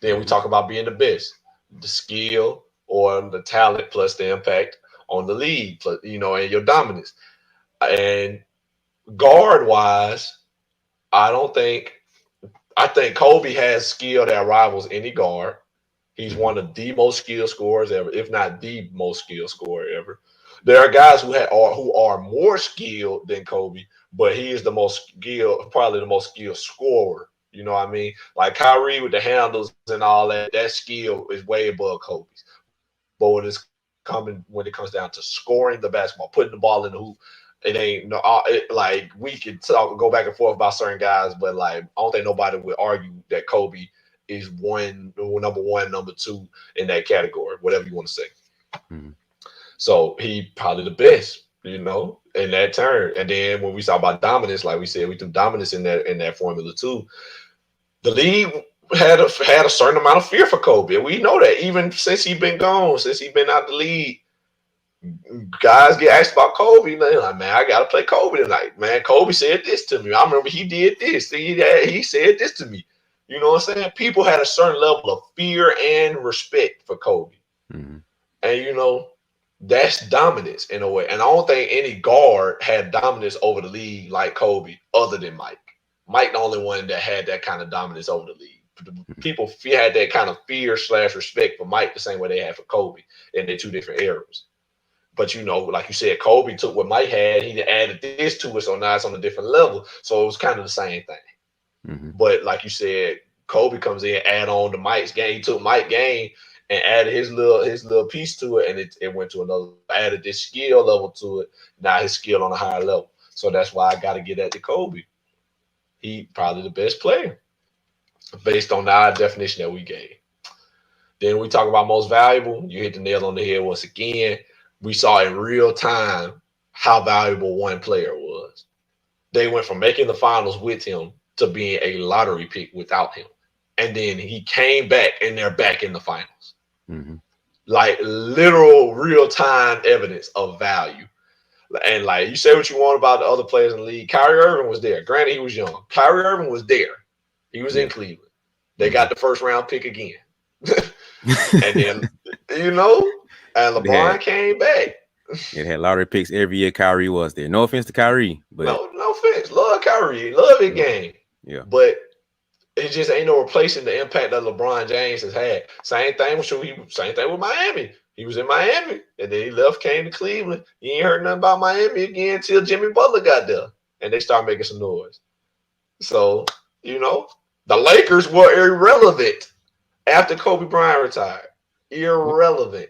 Then we Mm-hmm. talk about being the best, the skill or the talent plus the impact on the league, plus, and your dominance. And guard wise, I don't think I think Kobe has skill that rivals any guard. He's Mm-hmm. one of the most skilled scorers ever, if not the most skilled scorer ever. There are guys who are more skilled than Kobe, but he is the most skilled, probably the most skilled scorer. You know what I mean? Like Kyrie with the handles and all that, that skill is way above Kobe's. But when it comes down to scoring the basketball, putting the ball in the hoop, it ain't no. Like we could go back and forth about certain guys, but like I don't think nobody would argue that Kobe is number one, number two in that category, whatever you want to say. Mm-hmm. So he probably the best, in that turn. And then when we talk about dominance, like we said, we threw dominance in that formula too. The league had a certain amount of fear for Kobe, and we know that even since he been gone, since he been out the league, guys get asked about Kobe. And they're like, man, I gotta play Kobe tonight. Man, Kobe said this to me. I remember he did this. He said this to me. You know what I'm saying? People had a certain level of fear and respect for Kobe. Mm-hmm. And that's dominance in a way. And I don't think any guard had dominance over the league like Kobe, other than Mike. Mike, the only one that had that kind of dominance over the league. People had that kind of fear/respect for Mike the same way they had for Kobe in their two different eras. But like you said, Kobe took what Mike had, he added this to it, so now it's on a different level. So it was kind of the same thing. Mm-hmm. But like you said, Kobe comes in, add on to Mike's game. He took Mike's game and added his little piece to it, and it went to another level. Added this skill level to it. Now his skill on a higher level. So that's why I got to get that to Kobe. He probably the best player based on our definition that we gave. Then we talk about most valuable. You hit the nail on the head once again. We saw in real time how valuable one player was. They went from making the finals with him to being a lottery pick without him. And then he came back and they're back in the finals. Mm-hmm. like literal real time evidence of value. And like you say what you want about the other players in the league, Kyrie Irving was there. Granted, he was young. Kyrie Irving was there. He was in Yeah. Cleveland. They Mm-hmm. got the first round pick again. And then, you know, and they had LeBron came back. it had lottery picks every year Kyrie was there. No offense to Kyrie, but No offense. Love Kyrie. Love his yeah, game. yeah, But it just ain't no replacing the impact that LeBron James has had. Same thing with Miami. He was in Miami and then he left, came to Cleveland. You ain't heard nothing about Miami again until Jimmy Butler got there. And they started making some noise. So, you know, the Lakers were irrelevant after Kobe Bryant retired. yep. Irrelevant.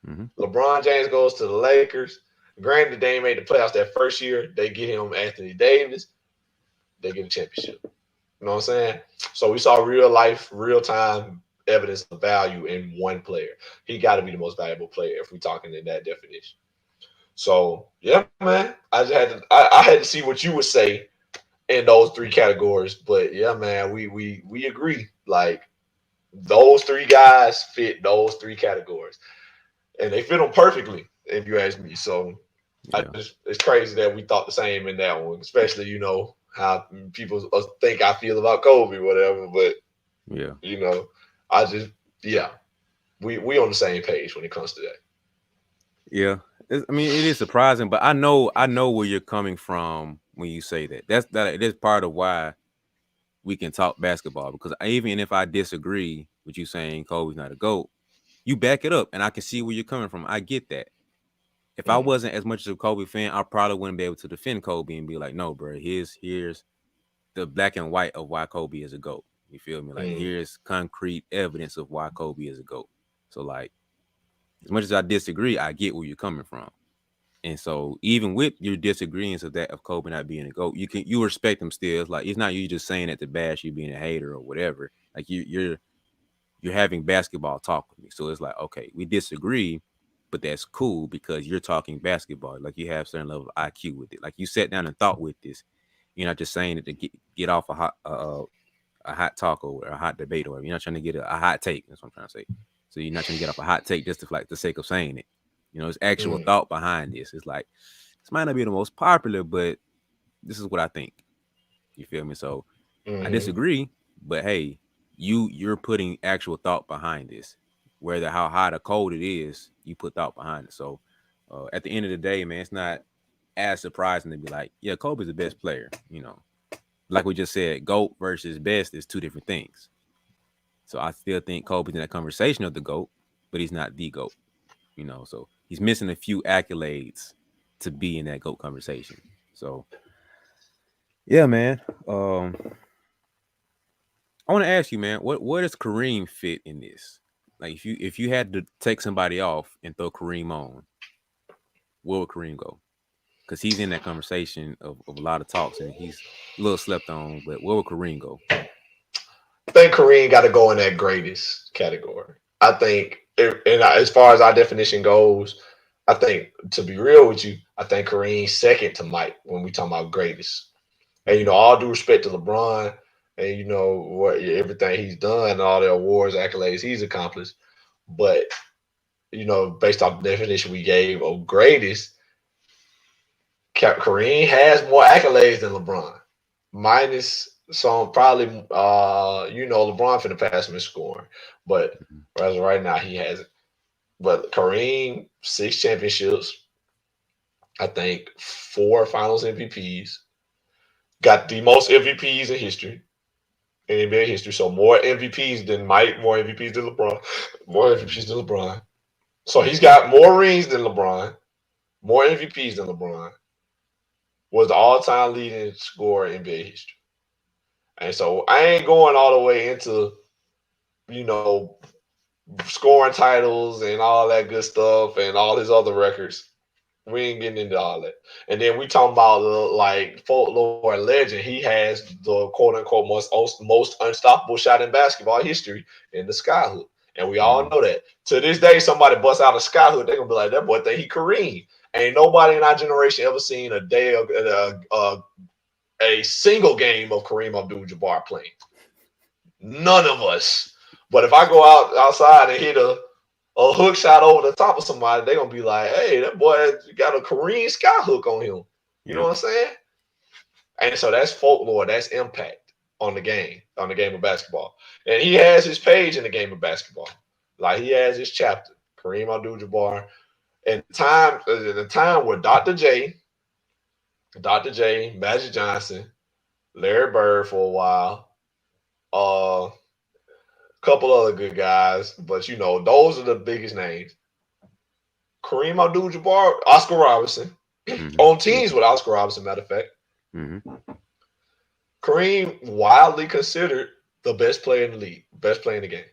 Mm-hmm. LeBron James goes to the Lakers. Granted, they ain't made the playoffs that first year. They get him Anthony Davis. They get a championship. You know what I'm saying? So we saw real life, real time evidence of value in one player. He got to be the most valuable player if we're talking in that definition. So yeah, man, I had to see what you would say in those three categories. But yeah, man, we agree. Like those three guys fit those three categories, and they fit them perfectly. If you ask me, so Yeah, it's crazy that we thought the same in that one, especially how people think I feel about Kobe, whatever. But yeah, you know, I just yeah, we on the same page when it comes to that. yeah. I mean, it is surprising, but I know where you're coming from when you say that. It is part of why we can talk basketball because even if I disagree with you saying Kobe's not a GOAT, you back it up, and I can see where you're coming from. I get that. If I Mm, wasn't as much of a Kobe fan, I probably wouldn't be able to defend Kobe and be like, no, bro, here's the black and white of why Kobe is a GOAT. You feel me? Like mm, here's concrete evidence of why Kobe is a GOAT. So like as much as I disagree, I get where you're coming from. And so even with your disagreements of that of Kobe not being a GOAT, you respect him still. It's like it's not you just saying it to bash you being a hater or whatever. Like you're having basketball talk with me. So it's like, okay, we disagree, but that's cool because you're talking basketball. Like you have certain level of IQ with it. Like you sat down and thought with this. You're not just saying it to get off a hot talk or a hot debate or whatever. You're not trying to get a hot take. That's what I'm trying to say. So you're not trying to get off a hot take just to like the sake of saying it. You know, it's actual mm, thought behind this. It's like this might not be the most popular, but this is what I think. You feel me? So I mm, disagree, but hey, you're putting actual thought behind this. Whether how hot or cold it is, you put thought behind it. So at the end of the day, man, it's not as surprising to be like, yeah, Kobe's the best player. You know, like we just said, GOAT versus best is two different things. So I still think Kobe's in that conversation of the GOAT, but he's not the GOAT. You know, so he's missing a few accolades to be in that GOAT conversation. So yeah, man. I want to ask you, man, what does Kareem fit in this? Like, if you had to take somebody off and throw Kareem on, where would Kareem go? Because he's in that conversation of a lot of talks, and he's a little slept on. But where would Kareem go? I think Kareem got to go in that greatest category. I think, and as far as our definition goes, I think to be real with you, I think Kareem's second to Mike when we talk about greatest. And Mm-hmm. all due respect to LeBron, and what everything he's done, and all the awards, accolades he's accomplished, but based off the definition we gave of greatest, Kareem has more accolades than LeBron, minus some probably. LeBron finna pass him in scoring, but as of right now he hasn't. But Kareem, 6 championships, I think 4 Finals MVPs, got the most MVPs in history, in NBA history. So more MVPs than Mike, more MVPs than LeBron, more MVPs than LeBron. So he's got more rings than LeBron, more MVPs than LeBron. Was the all-time leading scorer in NBA history. And so I ain't going all the way into, you know, scoring titles and all that good stuff and all his other records. We ain't getting into all that. And then we talking about like folklore legend. He has the quote unquote most unstoppable shot in basketball history in the skyhook. And we all Mm-hmm. know that. To this day, somebody busts out a skyhook, they're gonna be like, that boy think he Kareem. Ain't nobody in our generation ever seen a day of a single game of Kareem Abdul-Jabbar playing. None of us. But if I go outside and hit a hook shot over the top of somebody, they're gonna be like, hey, that boy got a Kareem sky hook on him. You know Yep. what I'm saying? And so that's folklore, that's impact on the game of basketball. And he has his page in the game of basketball. Like he has his chapter, Kareem Abdul-Jabbar. And the time where Dr. J, Magic Johnson, Larry Bird for a while, a couple other good guys, but you know, those are the biggest names. Kareem Abdul-Jabbar, Oscar Robertson, Mm-hmm. on Yeah. teams with Oscar Robertson, matter of fact. Mm-hmm. Kareem widely considered the best player in the league, best player in the game.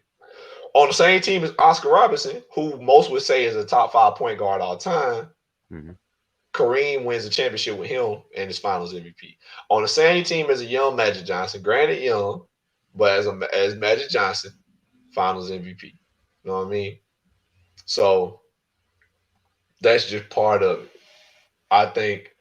On the same team as Oscar Robertson, who most would say is a top 5 point guard all time, Mm-hmm. Kareem wins the championship with him and his Finals MVP. On the same team as a young Magic Johnson, granted young, but as Magic Johnson, Finals MVP. You know what I mean? So that's just part of it. I think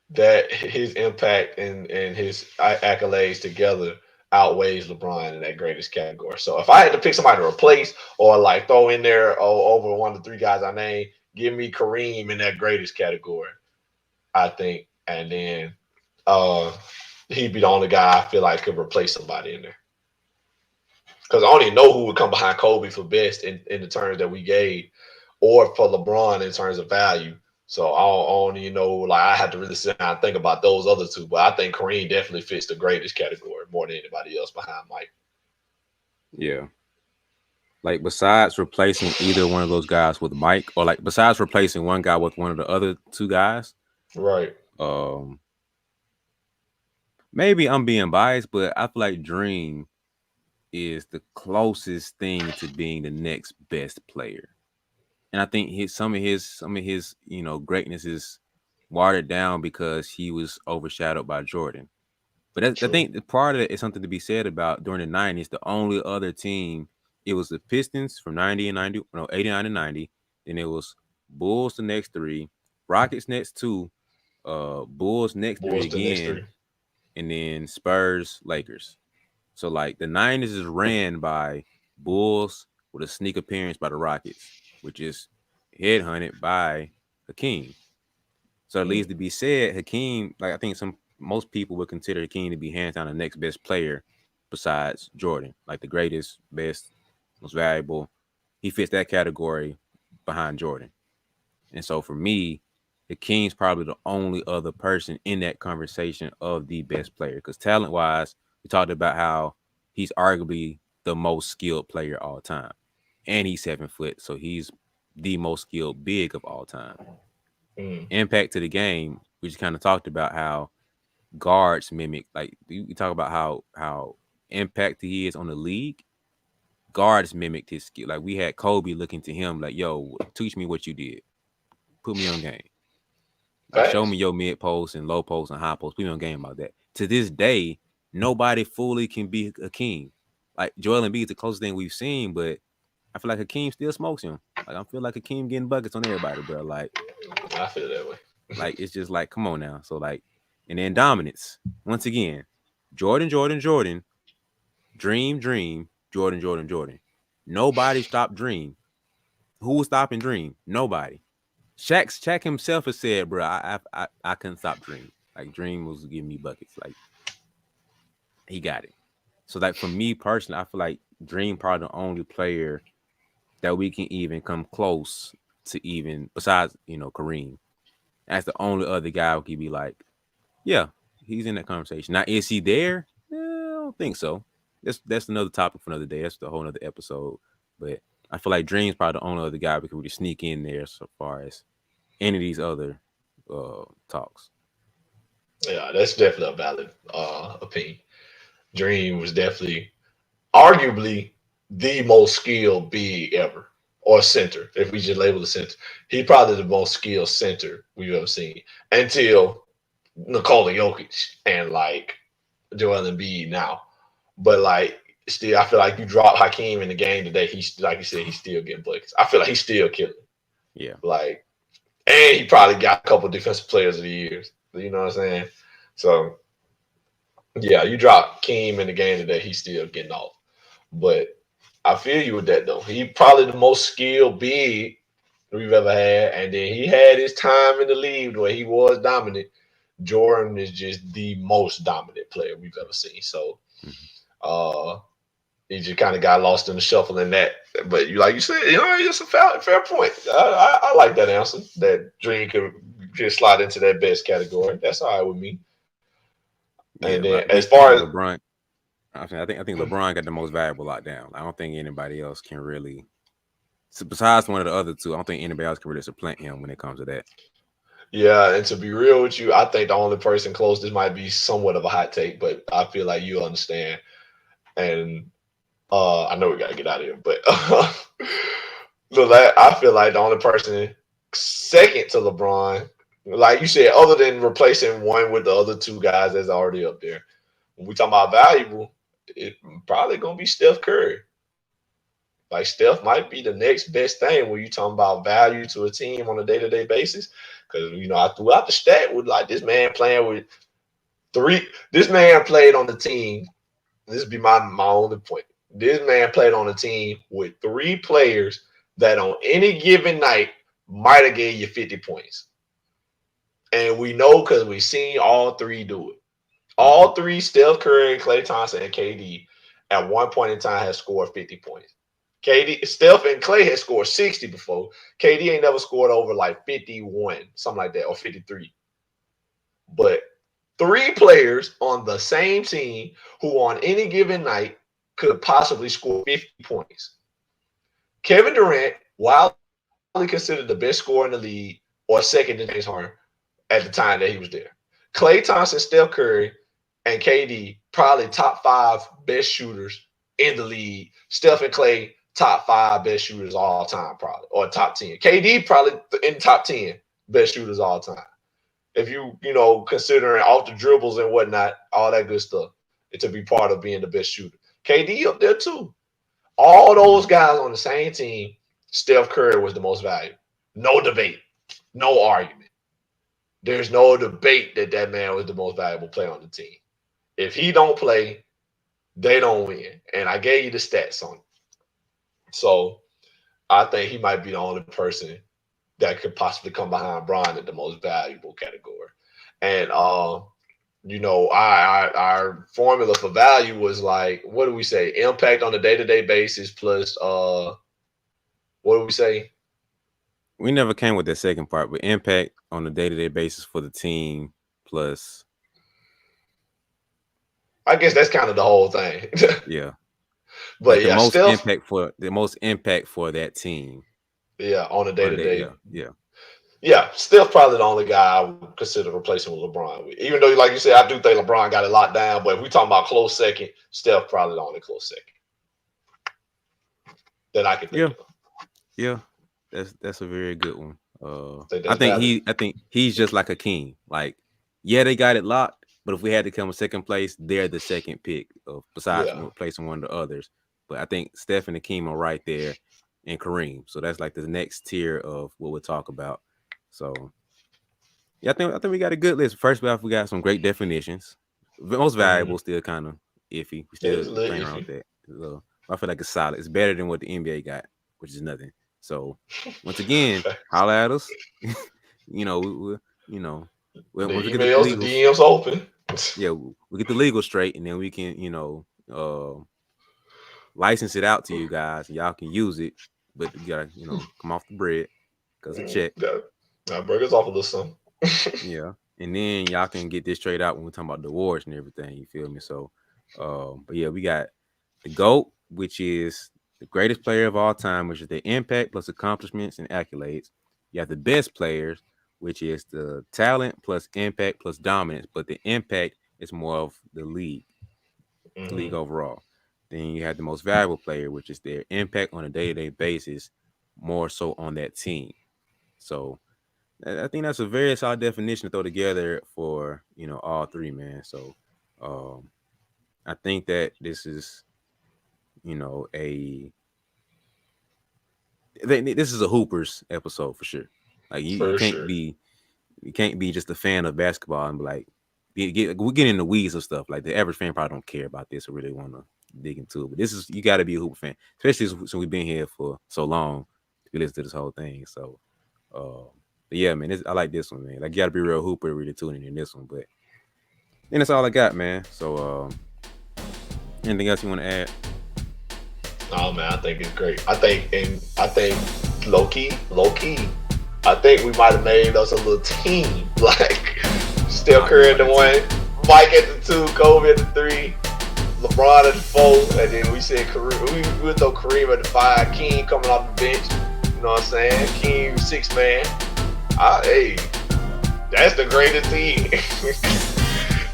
that his impact and his accolades together outweighs LeBron in that greatest category. So if I had to pick somebody to replace or like throw in there over one of the three guys I named, give me Kareem in that greatest category, I think, and then uh he'd be the only guy I feel like could replace somebody in there. Because I don't even know who would come behind Kobe for best in the terms that we gave, or for LeBron in terms of value. So I don't even know. Like I had to really sit down and think about those other two. But I think Kareem definitely fits the greatest category more than anybody else behind Mike. Yeah. Like besides replacing either one of those guys with Mike, or like besides replacing one guy with one of the other two guys, Right. um, maybe I'm being biased, but I feel like Dream is the closest thing to being the next best player. And I think some of his greatness is watered down because he was overshadowed by Jordan. But I True. think the part of it is something to be said about during the '90s. The only other team, it was the Pistons from '90 and '90, no '89 and '90. Then it was Bulls the next three, Rockets next two, Bulls next three Bulls the next again, three. and then Spurs, Lakers. So like the '90s is ran by Bulls with a sneak appearance by the Rockets, which is headhunted by Hakeem. So it leads Mm. to be said, Hakeem, like I think most people would consider Hakeem to be hands down the next best player besides Jordan, like the greatest, best, most valuable. He fits that category behind Jordan. And so for me, Hakeem's probably the only other person in that conversation of the best player. Because talent wise, we talked about how he's arguably the most skilled player all time. And he's 7 foot, so he's the most skilled big of all time. Mm. Impact to the game, we just kind of talked about how guards mimic, like we talk about how impact he is on the league. Guards mimicked his skill. Like we had Kobe looking to him like, yo, teach me what you did. Put me on game. Like show Facts. me your mid post and low post and high post. Put me on game about that. To this day, nobody fully can be a king. Like Joel Embiid is the closest thing we've seen, but I feel like Hakeem still smokes him. Like I feel like Hakeem getting buckets on everybody, bro. I feel that way. Like it's just like, come on now. So like, and then dominance. Once again, Jordan, Jordan, Jordan, Dream, Dream, Jordan, Jordan, Jordan. Nobody stopped Dream. Who was stopping Dream? Nobody. Shaq himself has said, bro, I couldn't stop Dream. Like Dream was giving me buckets. Like he got it. So like for me personally, I feel like Dream probably the only player that we can even come close to, even besides Kareem. That's the only other guy who could be like, yeah, he's in that conversation. Now, is he there? I don't think so. That's another topic for another day. That's the whole other episode. But I feel like Dream's probably the only other guy we could really sneak in there so far as any of these other talks. Yeah, that's definitely a valid opinion. Dream was definitely, arguably, the most skilled big ever, or center. If we just label the center, he probably the most skilled center we've ever seen until Nikola Jokic and like Joel Embiid now. But like still, I feel like you drop Hakeem in the game today. He's like you said, he's still getting buckets. I feel like he's still killing. Yeah. Like, and he probably got a couple defensive players of the years. You know what I'm saying? So yeah, you drop Keem in the game today, he's still getting off. But I feel you with that though. He probably the most skilled big we've ever had, and then he had his time in the league where he was dominant. Jordan is just the most dominant player we've ever seen. So Mhm. uh he just kind of got lost in the shuffle in that. But you like you said, it's a fair point. I like that answer. That Dream could just slide into that best category. That's all right with me. And Yeah, then but as I far think as LeBron. I think LeBron got the most valuable lockdown. I don't think anybody else can really, besides one of the other two. I don't think anybody else can really supplant him when it comes to that. yeah, and to be real with you, I think the only person close, this might be somewhat of a hot take, but I feel like you understand. And I know we gotta get out of here, but look, I feel like the only person second to LeBron, like you said, other than replacing one with the other two guys that's already up there. When we talk about valuable, it probably gonna be Steph Curry. Like Steph might be the next best thing when you talking about value to a team on a day to day basis. Because I threw out the stat with like this man playing with three. This man played on the team. This would be my only point. This man played on a team with three players that on any given night might have gave you 50 points. And we know because we've seen all three do it. Hmm. All three, Steph Curry, Klay Thompson, and KD, at one point in time has scored 50 points. KD, Steph, and Klay had scored 60 before. KD ain't never scored over like 51, something like that, or 53. But three players on the same team who on any given night could possibly score 50 points. Kevin Durant, widely considered the best scorer in the league, or second to James Harden at the time that he was there. Klay Thompson, Steph Curry, and KD, probably top five best shooters in the league. Steph and Klay, top five best shooters all time, probably, or top 10. KD, probably in top 10 best shooters all time. If considering off the dribbles and whatnot, all that good stuff, to be part of being the best shooter. KD up there too. All those Hmm. guys on the same team, Steph Curry was the most valuable. No debate, no argument. There's no debate that that man was the most valuable player on the team. If he don't play, they don't win. And I gave you the stats on it. So I think he might be the only person that could possibly come behind Bron in the most valuable category. And our formula for value was like, what do we say? Impact on a day to day basis plus what do we say? We never came with that second part, but impact on a day-to-day basis for the team plus, I guess that's kind of the whole thing. yeah, But like the yeah, most Steph, impact for that team yeah, on a day on to a day. day. Yeah, yeah, Yeah, Steph probably the only guy I would consider replacing with LeBron. Even though, like you said, I do think LeBron got it locked down. But if we talking about close second, Steph probably the only close second that I can think yeah, of. yeah. That's a very good one. I think that's valid. I think he's just like a king. Like, yeah, they got it locked, but if we had to come in second place, they're the second pick of besides Yeah. replacing one of the others. But I think Steph and Akeem are right there, and Kareem. So that's like the next tier of what we'll talk about. So yeah, I think we got a good list. First off, we got some great definitions. Most Mm-hmm. valuable still kind of iffy. We It's still a little playing around with iffy. that. So I feel like it's solid. It's better than what the NBA got, which is nothing. So once again, holla at us. We once we The get the emails, the legals, DMs open. yeah, we get the legal straight, and then we can license it out to you guys, and y'all can use it. But you gotta come off the bread because a check. That burgers off a little something. Yeah. And then y'all can get this straight out when we're talking about the awards and everything. You feel me? So, but yeah, we got the GOAT, which is the greatest player of all time, which is the impact plus accomplishments and accolades. You have the best players, which is the talent plus impact plus dominance, but the impact is more of the league Hmm. overall. Then you have the most valuable player, which is their impact on a day to day basis, more so on that team. So, I think that's a very solid definition to throw together for all three, man. So um, I think that this is a this is a Hoopers episode for sure. Like For sure. you can't be just a fan of basketball and be like we get in the weeds of stuff. Like the average fan probably don't care about this or really want to dig into it. But this is you got to be a Hooper fan, especially since we've been here for so long to be listening to this whole thing. So, but yeah, man, I like this one, man. Like you got to be real Hooper to really tuning in this one. But then that's all I got, man. So, anything else you want to add? Oh man, I think it's great. I think low key, I think we might have made us a little team. Like Steph Curry at the one, Mike at the two, Kobe at the three, LeBron at the four, and then we said Kareem. We would throw Kareem at the five, King coming off the bench. You know what I'm saying? King 6 man. Hey, that's the greatest team.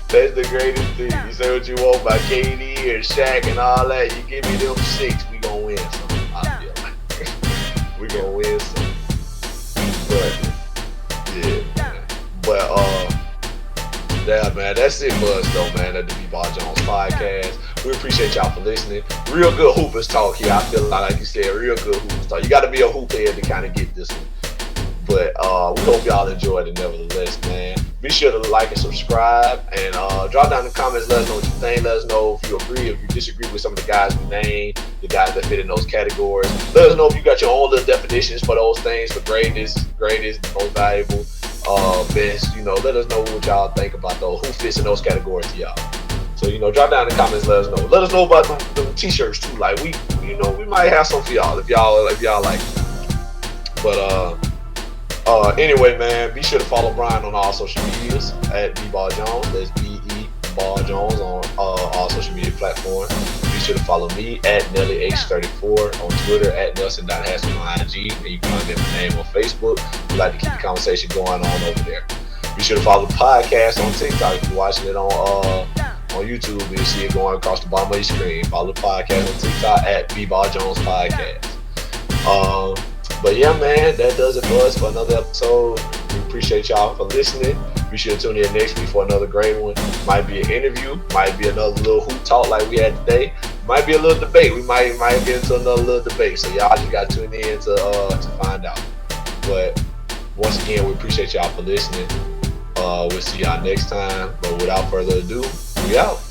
That's the greatest thing. You say what you want about KD and Shaq and all that. You give me them 6, we gonna win some. I feel like we gonna win some. But yeah, man. But yeah, man. That's it for us though, man. At the BeBall Jones podcast. We appreciate y'all for listening. Real good hoopers talk here. I feel like you said, real good hoopers talk. You got to be a hoop head to kind of get this one. But we hope y'all enjoyed it nevertheless, man. Be sure to like and subscribe and drop down in the comments. Let us know what you think. Let us know if you agree, if you disagree with some of the guys we named, the guys that fit in those categories. Let us know if you got your own little definitions for those things, for greatest, most valuable, best. You know, let us know what y'all think about those, who fits in those categories to y'all. So, you know, drop down in the comments. Let us know. Let us know about them t-shirts too. Like we might have some for y'all if y'all like it. But anyway, man, be sure to follow Brian on all social medias at BeBall Jones. That's BeBall Jones on all social media platforms. Be sure to follow me at NellyH34 on Twitter, at Nelson.Haskell on IG, and you can find me my name on Facebook. We like to keep the conversation going on over there. Be sure to follow the podcast on TikTok. If you're watching it on YouTube, you'll see it going across the bottom of your screen. Follow the podcast on TikTok at BeBall Jones Podcast. But yeah, man, that does it for us for another episode. We appreciate y'all for listening. Be sure to tune in next week for another great one. Might be an interview, might be another little hoop talk like we had today. Might be a little debate. We might get into another little debate. So y'all just got to tune in to find out. But once again, we appreciate y'all for listening. We'll see y'all next time. But without further ado, we out.